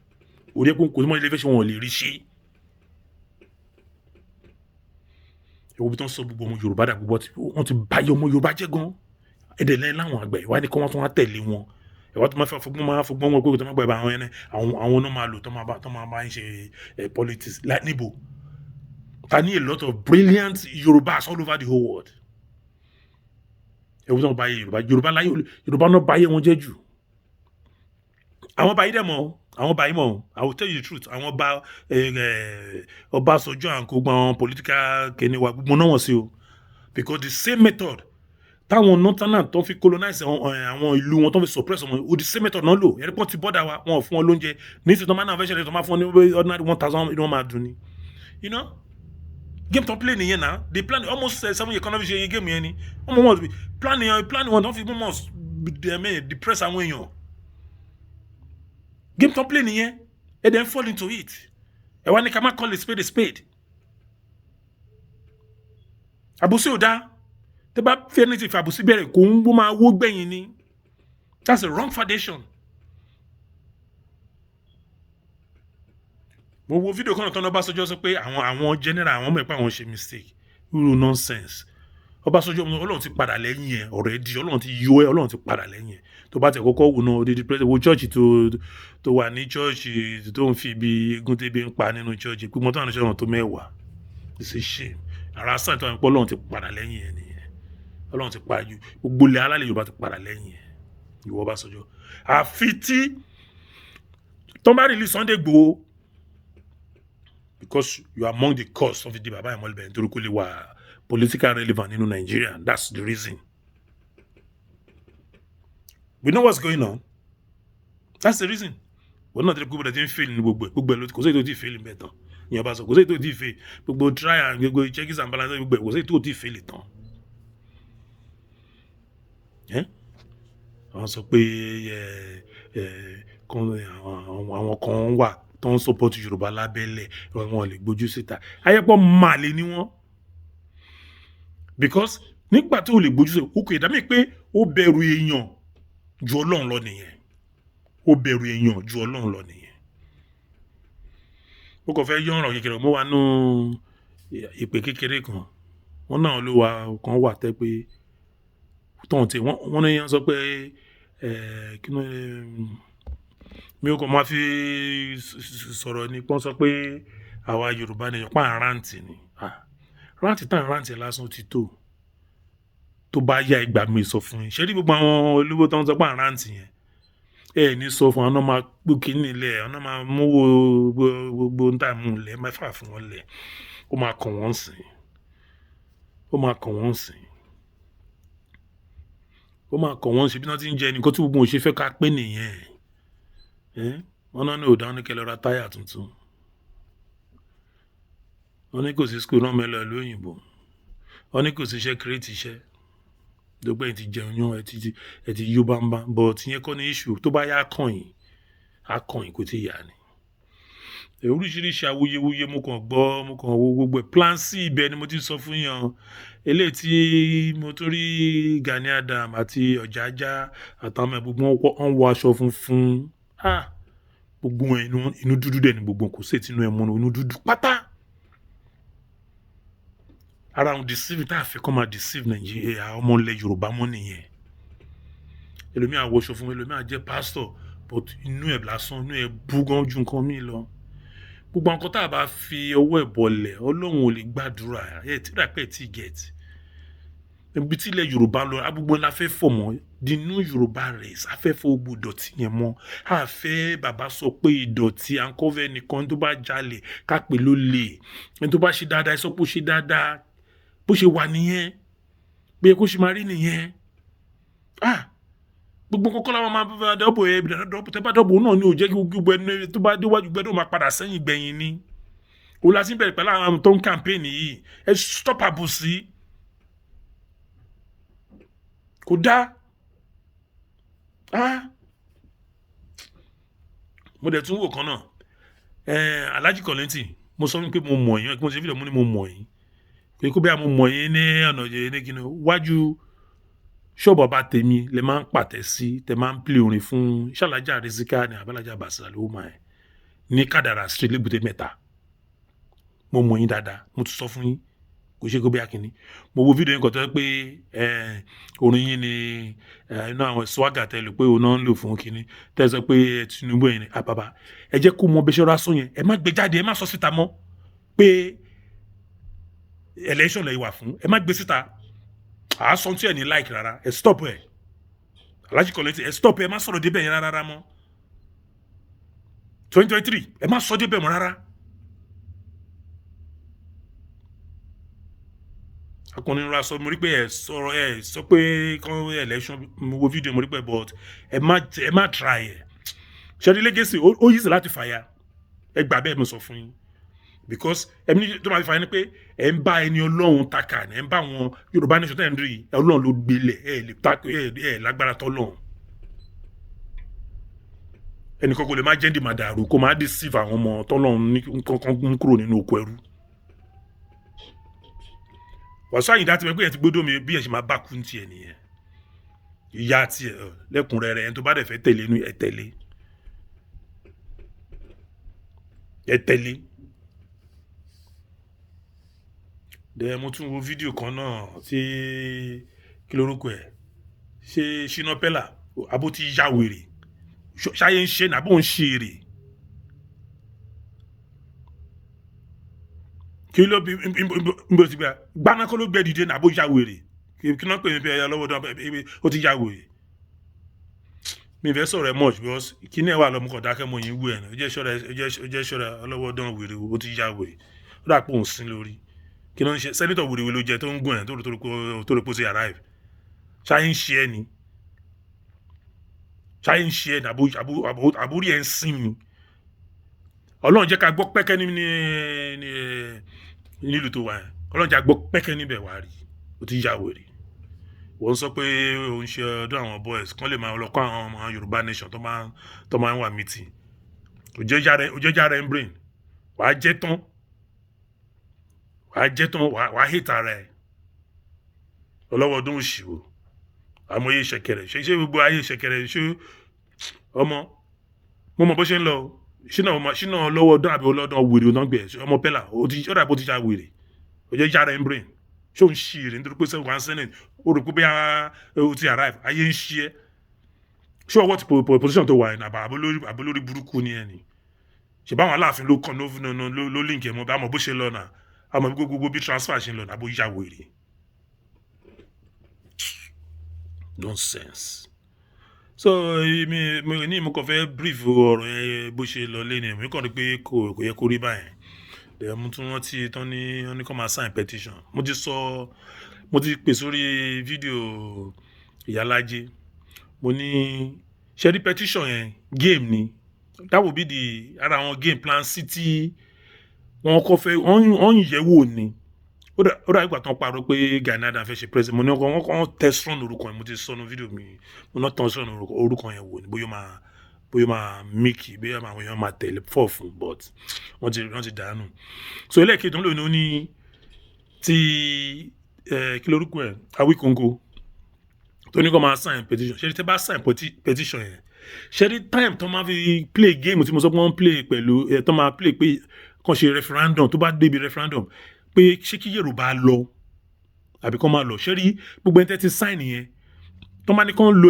orí ẹ̀kọ́ kò sí mọ́ ilé fẹ́ ṣe wọn ò lè rí ṣe ẹ̀wọ̀n bí tó ń sọ gbogbo ọmọ Yorùbá dà gbogbo wọn ti báyé ọmọ Yorùbá jẹ́ gan ẹ̀dẹ̀ lẹ́yìn láwọn àgbẹ̀ ìwádìí kọ́ wọn tó wá tẹ̀lé wọn ẹ̀wọ́n tó máa fẹ́ fọgbọ́n wọn pé tó máa gbà àwọn náà máa lò tó máa bá ń ṣe politics níbo ta ní a lot of brilliant Yorùbás all over the whole world ẹ̀wọ́n tó máa bá yé Yorùbá náà bá yé wọn jẹ́ jù àwọn báyìí dẹ̀ mọ́ àwọn báyìí mọ̀ I will tell you the truth àwọn Ọbásanjọ́ àǹkó gbọ́n political kẹ́ni wa gbogbo náà wọ̀n sí o because the same method táwọn northerners tó fi colonize àwọn ìlú wọn tó fi suppress wọn ó di same method náà lò ẹ̀rí pọ́n ti bọ́dà wa wọn ò fún wọn lóúnjẹ ní ti tó máa náà fẹ́ ṣẹlẹ̀ tó máa fún wọn ní ordinary 1,000 inú wọn máa dùn ni you know game tó play nìyẹn náà they plan almost 7 years economic ṣe game yẹn ni wọ́n mọ̀ wọ́n plan wọn tó fi mọ̀ depress àwọn èèyàn game tó play nìyẹn and then fall into it ẹ wá ní ká má call a spade àbùsí ò dáa tẹ́ bá fẹ́ ní ti fi àbùsí bẹ̀rẹ̀ kò ń bó máa wó gbẹ̀yìn ni that's a wrong foundation. mo wo fídíò kan náà Ọbásanjọ́ sọ pé àwọn general àwọn ọmọ ẹ̀pẹ́ àwọn ṣe mistake irú nonsense Ọbásanjọ́ Ọlọ́run ti padà lẹ́yìn ẹ̀ already Ọlọ́run ti yọ ẹ́ Ọlọ́run ti padà lẹ́yìn ẹ̀ tó bá tẹ̀ kọ́kọ́ wò náà odidi president wo church tó wà ní church tó ń fi ibi egun tẹ́bi ń pa nínú church pé mo tó àwọn ìṣẹ́ wọn tó mẹ́wàá it's a shame ara sáà tó wà ní pé Ọlọ́run ti padà lẹ́yìn ẹ̀ nìyẹn Ọlọ́run ti padà ju gbogbo ilẹ̀ alálẹ̀ Yorùbá ti padà lẹ́yìn ẹ̀ ìwọ Ọbásanjọ́ àfi tí tó bá release Sunday Igboho because you are among the cause of the baba ìmọ̀lẹ́bẹ̀ nítorí kó lè wà political relevant nínú Nigeria that's the reason we know what's going on that's the reason wọ́n náà tẹ́lẹ̀ gbogbo ẹ̀ tí ń fail ní gbogbo ẹ̀ ló kò sí èyí tó ti fail ń bẹ̀ tán ìyẹn bá sọ kò sí èyí tó ti fail gbogbo trial gbogbo checks and balances gbogbo ẹ̀ kò sí èyí tó ti fail tán àwọn sọ pé àwọn kan wà tó ń support Yorùbá lábẹ́lẹ̀ wọn lè gbójú síta ayẹ́pọ̀ màlè ni wọ́n because nígbà tó lè gbójú síta ó kò ìdámẹ́ pé ó bẹ̀rù èèyàn ju Ọlọ́run lọ nìyẹn ó bẹ̀rù èèyàn ju Ọlọ́run lọ nìyẹn ó kàn fẹ́ yọ ọ̀rọ̀ kékeré mo wà nù ìpè kékeré kan wọ́n náà ló wà kan wà tẹ́ pé tóun tí wọ́n ní yẹn sọ pé kí ló mi ò kàn máa fi sọ̀rọ̀ ní pọ́n sọ pé àwa Yorùbá nìyẹn pa àrántì ni rántí tán rántí lásán ti tó bá yá ìgbà mi sọ fún yín ṣé rí gbogbo àwọn olówó tó ń sọ pé àrántì yẹn ní sọ fún àwọn máa gbó kí nílẹ̀ àwọn máa mówó gbogbo ń tà mú lẹ̀ mẹ́fà fún wọn lẹ̀ ó máa kàn wọ́n sìn ó máa kàn wọ́n sí bí wọ́n ti ń jẹ nǹkan tí gbogbo òun ṣe fẹ́ ká pé nìyẹn wọ́n náà ní òdà ní kẹlẹ́ ra táyà tuntun wọ́n ní kò sí skul rán mẹ́lọ ìlú òyìnbó wọ́n ní kò sí iṣẹ́ kírètì iṣẹ́ dọ́gbẹ́ ẹ̀ ti jẹun yán ẹ ti yó bámbá bọ̀ tí yẹn kọ́ ní iṣu tó bá yá akọ̀yìn kò tí yà ni oríṣiríṣi awuyewuye mo kàn wo gbogbo ẹ̀ plan C ibẹ̀ ni mo ti sọ fún yàn eléyìí tí mo tó rí Gani Adam àti Ọ̀jájá àtàwọn gbogbo wọn wọ aṣọ funfun gbogbo wọn inú dúdú dẹ̀ ni gbogbo kò sí ètínú ẹ̀ mọ́nà inú dúdú pátá ara àwọn deceive tá a fẹ́ kọ́ máa deceive Nàìjíríà ọmọ ilẹ̀ Yorùbá mọ́ nìyẹn ẹlòmíà wọṣọ fún ẹlòmíà jẹ́ pastor but inú ẹ̀ lásán inú ẹ̀ bú gan ju nǹkan míì lọ gbogbo nǹkan tá a bá fi ọwọ́ ẹ̀ bọlẹ̀ Ọlọ́run ò lè gbàdúrà ẹ̀ tí dàpẹ́ tí get ibi tí ilẹ̀ Yorùbá lọ agbègbè la fẹ́ fọ̀ mọ́ the new Yorùbá race a fẹ́ fọ̀ gbogbo ìdọ̀tí yẹn mọ́ a fẹ́ bàbá sọ pé ìdọ̀tí à ń kọ́fẹ́ nìkan tó bá jalè ká pè ló lè ẹni tó bá ṣe dáadáa ẹ sọ pé ó ṣe dáadáa bó ṣe wà nìyẹn bí ẹ kó ṣe máa rí nìyẹn gbogbo kọ́kọ́ làwọn máa bá dọ́bò ẹ̀ tẹ́ bá dọ́bò náà ni ò jẹ́ kí gbogbo ẹni tó bá déwájú gbẹ́dọ̀ máa padà sẹ́yìn gbẹ̀yìn ni o la sí bẹ̀rẹ̀ pẹ̀lú àwọn tó ń kàmpéènì yìí ẹ stop àbòsí kò dá mo dẹ̀ tún wò kan náà Alhaji Kollington mo sọ pé mo mọ̀ yín mo ṣe fílẹ̀ mo ní mo mọ̀ yín pé kó bẹ́ẹ̀ mo mọ̀ yín ní ọ̀nà yẹn ní kíni wájú ṣọ́ọ̀bù ọba tèmi lè máa ń pàtẹ́ sí tẹ máa ń pìlẹ̀ orin fún ṣàlájà Rizika ní abalajà Basira ló máa ẹ̀ ní Kádàrà street lẹ́gbẹ̀dẹ́ mẹ́ta mo mọ̀ yín dáadáa mo tún sọ fún yín kò ṣe kó bí akínní mo wo fídíò yín kan tó yẹ pé orin yín ni inú àwọn swagger tẹ lò pé òun náà ń lò fún kínní tẹ sọ pé Tinubu yẹn ni àbàbà ẹ jẹ́ kó mọ bẹ́ẹ̀ ṣe rásán yẹn ẹ má gbé jáde ẹ má sọ síta mọ́ pé election lẹ́yìn wà fún ẹ má gbé síta àásọ tí ẹ ní like rárá ẹ stop ẹ Alhaji Kollington ẹ stop ẹ má sọ̀rọ̀ débẹ̀ yẹn rárá mọ́ 2023 ẹ má sọ débẹ̀ mọ́ rárá akọni ra sọ mo rí pé ẹ sọ pé kan election mo wo video mo rí pé but ẹ má try ẹ ṣẹ́rí legacy ó yí sí láti fàyà ẹ gbà bẹ́ẹ̀ mo sọ fún yín because ẹni tó máa fi fàyà ni pé ẹ ń bá ẹni ọlọ́run takà ẹ ń bá àwọn Yorùbá nation tẹ̀ ń rí ọlọ́run ló gbélé ẹ lè takò ẹ lágbára tọ́lọ́run ẹnì kan kò lè má jẹ́ndì máa dàrú kó máa deceive àwọn ọmọ tọ́lọ́run ní kankan ń kúrò nínú oko ẹrú Wàsíù Àyìndá ti mọ̀ pé ẹ ti gbódò mi bí ẹ ṣe máa bá kú ti ẹ nìyẹn ìyá tiẹ̀ lẹ́kùnrẹ́rẹ́ ẹni tó bá dẹ̀ fẹ́ tẹ̀lé inú ẹ tẹ̀lé dẹ̀ mo tún wo fídíò kan náà tí kí lórúkọ ẹ̀ ṣe Shina Peller abó ti yá wèrè ṣáyé ń ṣe nàbó ń ṣe èrè kí ló bí n bó ti gbà gbaná kó ló gbẹ dìde nàbó yá wèrè kí náà pè mí pé ẹyà lọ́wọ́ dán ó ti yá wèrè mi fẹ́ sọ̀rọ̀ ẹ̀ much because kí ní ẹ̀ wà lọ́mú kan dákẹ́ mọ́ yín wú ẹ̀ náà ó jẹ́ ṣọ́ra ọlọ́wọ́ dán wèrè ó ti yá wèrè ó dà pé òun sin lórí kí ló ń ṣe sẹ́nitọ̀ wèrè ló jẹ tó ń gùn ẹ̀ tó rò pé ó ti arrive ṣáyé ń ṣe ẹ́ ni ṣáyé ń ṣe ẹ́ ní àbúrí ẹ̀ ń sìn mi ọlọ́run jẹ́ ká gbọ́ pẹ́kẹ́ nílùú tó wà ẹ̀ ọlọ́run jẹ́ ká gbọ́ pẹ́kẹ́ níbẹ̀ wá rí ó ti yá wèrè wọ́n sọ pé òun ṣe ọdún àwọn boys kan lè máa lọ kọ́ àwọn ọmọ Yorùbá nation tó máa ń wà meeting òjẹ́jà rẹ̀ ń brain wàá jẹ́ tán wàá hate ara ẹ̀ ọlọ́wọ́ ọdún òṣìwò àmọye ṣẹ̀kẹ̀rẹ̀ ṣe gbogbo ayé ṣẹ̀kẹ̀rẹ̀ ṣe ọmọ mo mọ̀ bó ṣe ń lọ ṣínà lọ́wọ́ ọdún àbí ọlọ́dún wèrè ọdún gbẹ̀ ọmọ Peller ó dà bó ti já wèrè òjẹ́jà rẹ̀ ń brain ṣé òun ṣì rè nítorí pé sẹ́wọ̀n senate ó rò pé bí ó ti arrive ayé ń ṣí ẹ́ ṣé ọwọ́ ti position tó wà ẹ̀ nàbà àbólórí burúkú ni ẹ̀ ni ṣe báwọn aláàfin ló kàn ló link ẹ̀ mọ́ bá mọ̀ bó ṣe lọ náà àmọ́ bí gbogbo bí transfer ṣe ń lọ náà bó yá wèrè nonsense so mo kàn fẹ́ brief ọ̀rọ̀ yẹn bó ṣe lọ lé ni èmi kàn rí pé kò yẹ kó rí báyẹn mo tún rántí tán ní kó máa sign petition mo ti pè sórí fídíò ìyálájé mo ní ṣẹ́rí petition yẹn game ni that will be ara àwọn game plan city wọn kọ́ fẹ́ wọ́n yẹ̀wò ni ó dà ìgbà tán parọ́ pé Gani Adams fẹ́ ṣe president mo ní wọ́n kọ́ tẹ̀sán orúkọ yẹn mo ti sọnù fídíò mi mo náà tán sọnù orúkọ yẹn wò ni bóyá máa make bóyá àwọn èèyàn máa tẹ̀lé fọ́ fún but wọ́n ti dànù so ẹlẹ́ẹ̀kejì tó ń lò ní ti kí lórúkọ ẹ̀ Awikonko tó ní kó máa sign petition ṣe tẹ́ bá sign petition yẹn ṣe ní time tó máa fi play game tí mo sọ pé wọ́n play pẹ̀lú tó máa play pé kàn ṣe referendum tó bá débi referendum pé ṣé kí Yorùbá lọ àbí kó máa lọ ṣe rí gbogbo ẹni tẹ́ ti sign yẹn tó máa ní kán lo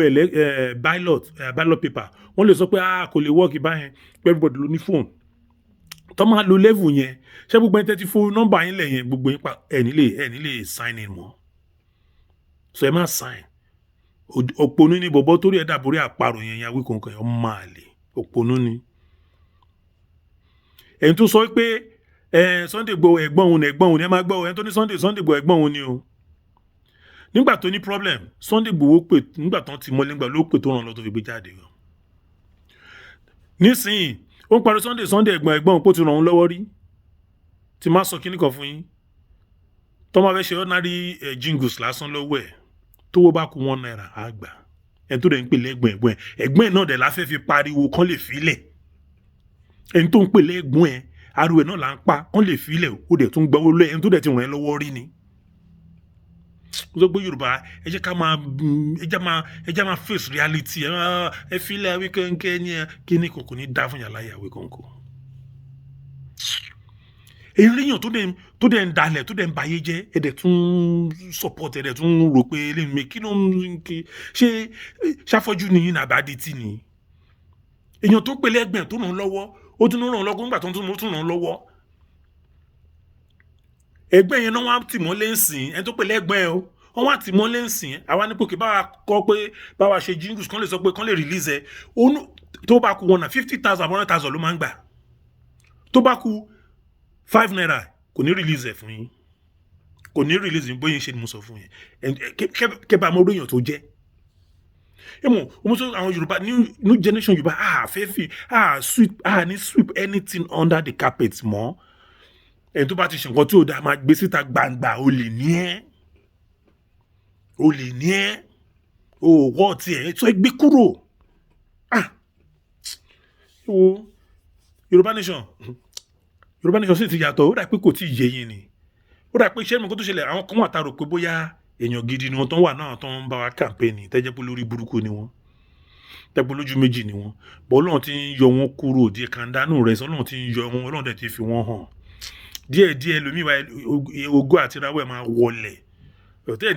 ballot paper wọ́n lè sọ pé kò lè work báyẹn pé everybody ló ní phone tó máa lo level yẹn ṣé gbogbo ẹni tẹ́ ti fún nọ́mbà yín lẹ̀ yẹn gbogbo yín pa ẹ̀ nílé sign in mọ́ so ẹ má sign òpònú ni bọ̀bọ̀ torí ẹ̀ dàbórí àparò yẹn ya Awikonko yẹn ọmọ àlè òpònú ni ẹ̀yin tó sọ pé Sunday Igboho ẹ̀gbọ́n òun ẹ máa gbọ́ ẹni tó ní Sunday Igboho ẹ̀gbọ́n òun ni o nígbà tó ní problem Sunday Igboho pè nígbà tó ti mọ́lé nígbà ló pè tó ràn lọ tó fi gbé jáde o nísìnyí ó ń parí Sunday ẹ̀gbọ́n pò ti ràn òun lọ́wọ́ rí ti máa sọ kíní kan fún yín tó máa fẹ́ ṣe ordinary jingles lásán lọ́wọ́ ẹ̀ tówó bá kù £1 àgbà ẹni tó dẹ̀ ń pè lẹ́gbọ̀n ẹ̀gbọ́n náà dẹ̀ láfẹ́ fi pariwo kán lè filẹ̀ ẹni tó ń pè lẹ́gbọ̀n ẹ̀ ariwo ẹ̀ náà là ń pa kán lè filẹ̀ ó dẹ̀ tún gbọ́ lé ẹni tó dẹ̀ ti ràn ẹ́ lọ́wọ́ rí ni. ó sọ pé Yorùbá ẹ jẹ́ máa face reality ẹ filẹ̀ Awikonko ní kíní kò ní dá fún yàrá ìyá Awikonko. èèyàn tó dẹ̀ ń dalẹ̀ tó dẹ̀ ń bayé jẹ́ ẹ dẹ̀ tún support ẹ dẹ̀ tún rò pé lẹ́nu kí ló ń ké ṣé ṣàfọ́jú ni yín àbádìí tì ní. èèyàn tó pè lẹ́gbẹ̀ẹ́ tó ràn án lọ́wọ́ ó tún ràn án lọ́wọ́ nígbà tó tún ràn án lọ́wọ́. ẹgbẹ́ yẹn náà wọ́n á tì mọ́ lẹ́sìn ẹni tó pè lẹ́gbẹ̀ẹ́ o wọ́n wá tì mọ́ lẹ́sìn àwa ní pòkè báwa kọ́ pé báwa ṣe jingles kan lè sọ pé kan lè release ẹ tó bá kú wọn náà 50,000 100,000 ló máa ń gbà tó bá kú £5 kò ní release ẹ fún yín kò ní release ní bóyá ṣe ni mo sọ fún yẹn kẹ́ bá mọ èèyàn tó jẹ́ ẹ mọ̀ ọmọ sọ àwọn Yorùbá new generation Yorùbá fẹ́ fi ní sweep anything under the carpet mọ́ ẹni tó bá ti ṣe nǹkan tí ò dáa máa gbé síta gbangba o lè ní ẹ́ o wọ́ tiẹ̀ tó gbé kúrò wo Yorùbá nation sì ti yàtọ̀ ó dà pé kò tí ì yé yín ni ó dà pé iṣẹ́ mi kó tó ṣẹlẹ̀ àwọn kan wà tá a rò pé bóyá èèyàn gidi ni wọ́n tó ń wà náà tó ń bá wa kàmpéènì tẹ́jẹ́ pé lórí burúkú ni wọ́n tẹ́pẹ́ lójú méjì ni wọ́n bọ́ Ọlọ́run ti ń yọ wọ́n kúrò díẹ̀ kàńdánù rẹ̀ sọ Ọlọ́run ti ń yọ wọ́n Ọlọ́run dẹ̀ ti fi wọ́n hàn díẹ̀ lómi wa ogún àti ìrawọ́ ẹ̀ máa wọlẹ̀ tẹ́ẹ̀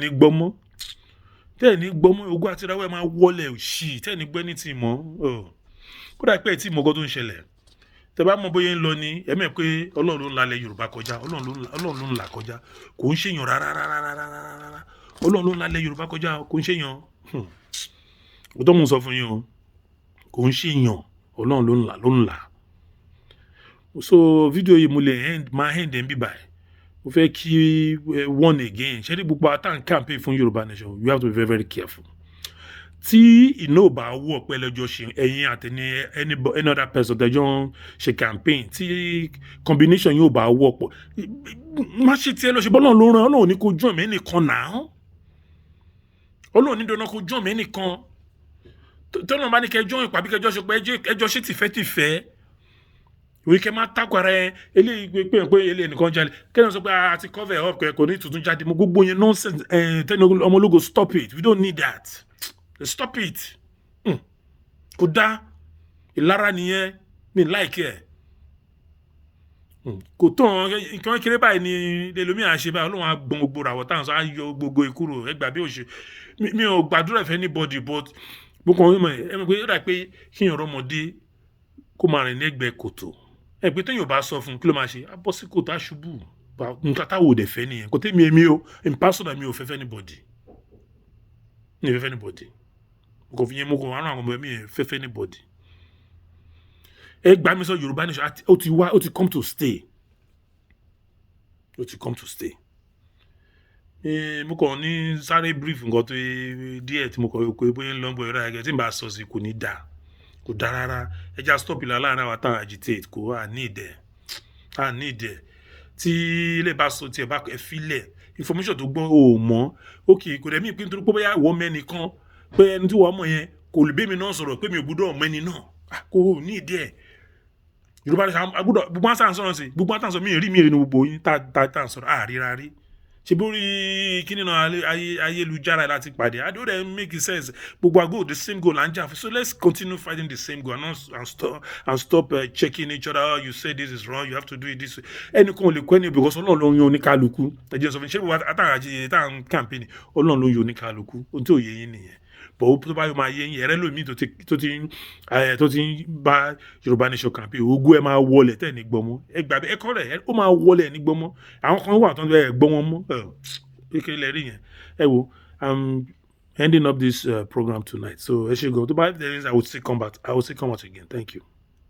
ní gbọ́mọ́ ogún àti ìrawọ́ ẹ̀ máa wọlẹ̀ òṣì tẹ́ẹ̀ ní gbẹ́ ní tì mọ́ ó dà pé tí mọ́gọ́ tó ń ṣẹlẹ̀ tẹ́ bá mọ̀ bóyá ń lọ ní ẹ̀mẹ́ pé Ọlọ́run ló ń lalẹ̀ Yorùbá kọjá Ọlọ́run ló ń là kọjá kò ń ṣèyàn rárá Ọlọ́run ló ń lalẹ̀ Yorùbá kọjá kò ń ṣèyàn ó tó mú sọ fún yín o kò ń ṣèyàn Ọlọ́run ló ń là so fídíò yìí mo lè máa end ẹ̀ ń bíbà ẹ̀ mo fẹ́ kí one again ṣé ní gbogbo àtàn campaign fún Yorùbá nation you have to be very very careful tí iná ò bá wọ̀ pẹ́ lọ́jọ́ ṣe ẹ̀yin àti any other person tẹ́jọ́ ṣe campaign tí combination yóò bá wọ̀ pọ̀ má ṣe tiẹ̀ lọ ṣe bọ́ Ọlọ́run ló ràn Ọlọ́run ní kó jọ́ mi nìkan náà Ọlọ́run ní dandan kó jọ́ mi nìkan tọ́lọ́run bá ní kẹjọ́ ìpàbí kẹjọ́ ṣe pé ẹjọ́ ṣe tìfẹ́ orí kẹ máa tako ara ẹ eléyìí pé eléyìí nìkan jáde kẹ́hìn sọ pé a ti cover up kò ní tuntun jáde mo gbogbo yẹn nonsense tẹ́ni ọmọ ológo stop it we don't need that. Stop it. Kò dá ìlara nìyẹn mi like ẹ kò tán nǹkan kéré báyìí ni lèlómi àṣẹ báyìí Ọlọ́run agbọn gbogbo ràwọ̀ táwọn sọ á yọ gbogbo ìkúrò ẹgbàá bí òṣè mi ò gbàdúrà fẹ́ anybody but mo kàn ẹ mọ̀ pé ó dà pé kí èèyàn rọmọdé kó máa rìn ní ẹgbẹ́ kòtò ẹ pé téèyàn bá sọ fún kí ló máa ṣe á bọ́ sí kòtò á ṣubú nǹkan táwọn ò dẹ̀ fẹ́ nìyẹn kò tẹ́mi èmi o in person mi ò fẹ́ anybody mi ò fẹ́ anybody kò fi yẹn mo kò àwọn ọmọ mi fẹ́fẹ́ anybody ẹ gbà mí sọ Yorùbá nation ó ti come to stay mo kàn ní sáré brief nǹkan tó díẹ̀ tí mo kàn pé bóyá ń lọ bóyá rà gẹ́gẹ́ tí n bá sọ sí kò ní dá rárá ẹ já stop ìlà láàrin àwọn àtàwọn agitate kò à ní ìdẹ tí ilé bá sọ tí ẹ bá ẹ filẹ̀ information tó gbọ́ ò mọ́ ok kò dẹ̀ mí pín torí pé bóyá ìwọ mẹ́ni kan pé ẹni tí wọ́n mọ̀ yẹn kò lè bẹ́mi náà sọ̀rọ̀ pé mi ò gbúdọ̀ ọmọ ẹni náà kò ní ìdí ẹ̀ Yorùbá agbúdọ̀ gbogbo àtàn sọ̀rọ̀ sí gbogbo àtàn sọ̀rọ̀ mi rí ní gbogbo yín tá sọ̀rọ̀ àríra rí ṣe bórí kíni náà ayélujára láti pàdé I don't make sense gbogbo àgọ́ the same goal and jà so let's continue fighting the same goal and stop checking each other you say this is wrong you have to do it this way ẹnì kan ò lè kọ́ ẹni because Ọlọ́run ló ń yan oníkálukú ẹ̀jẹ̀ sọ fún mi ṣé gbogbo àtàràjì táwọn campaign Ọlọ́run ló ń yan oníkálukú ohun tí ò yé yín nìyẹn bọ̀ tó bá yọ máa yé yín ẹ̀rẹ́ lómi tó ti ń bá Yorùbá nation campaign ogún ẹ máa wọlé tẹ̀ ní gbọmọ ẹ gbà bẹ ẹ kọ́ rẹ̀ ó máa wọlé ní gbọmọ àwọn kan wà tó ń bẹ gbọ́ wọn mọ́ kékeré lẹ́rìí yẹn ẹ wo I'm ending up this program tonight so ẹ ṣe gan tó bá there is I will still come out again thank you.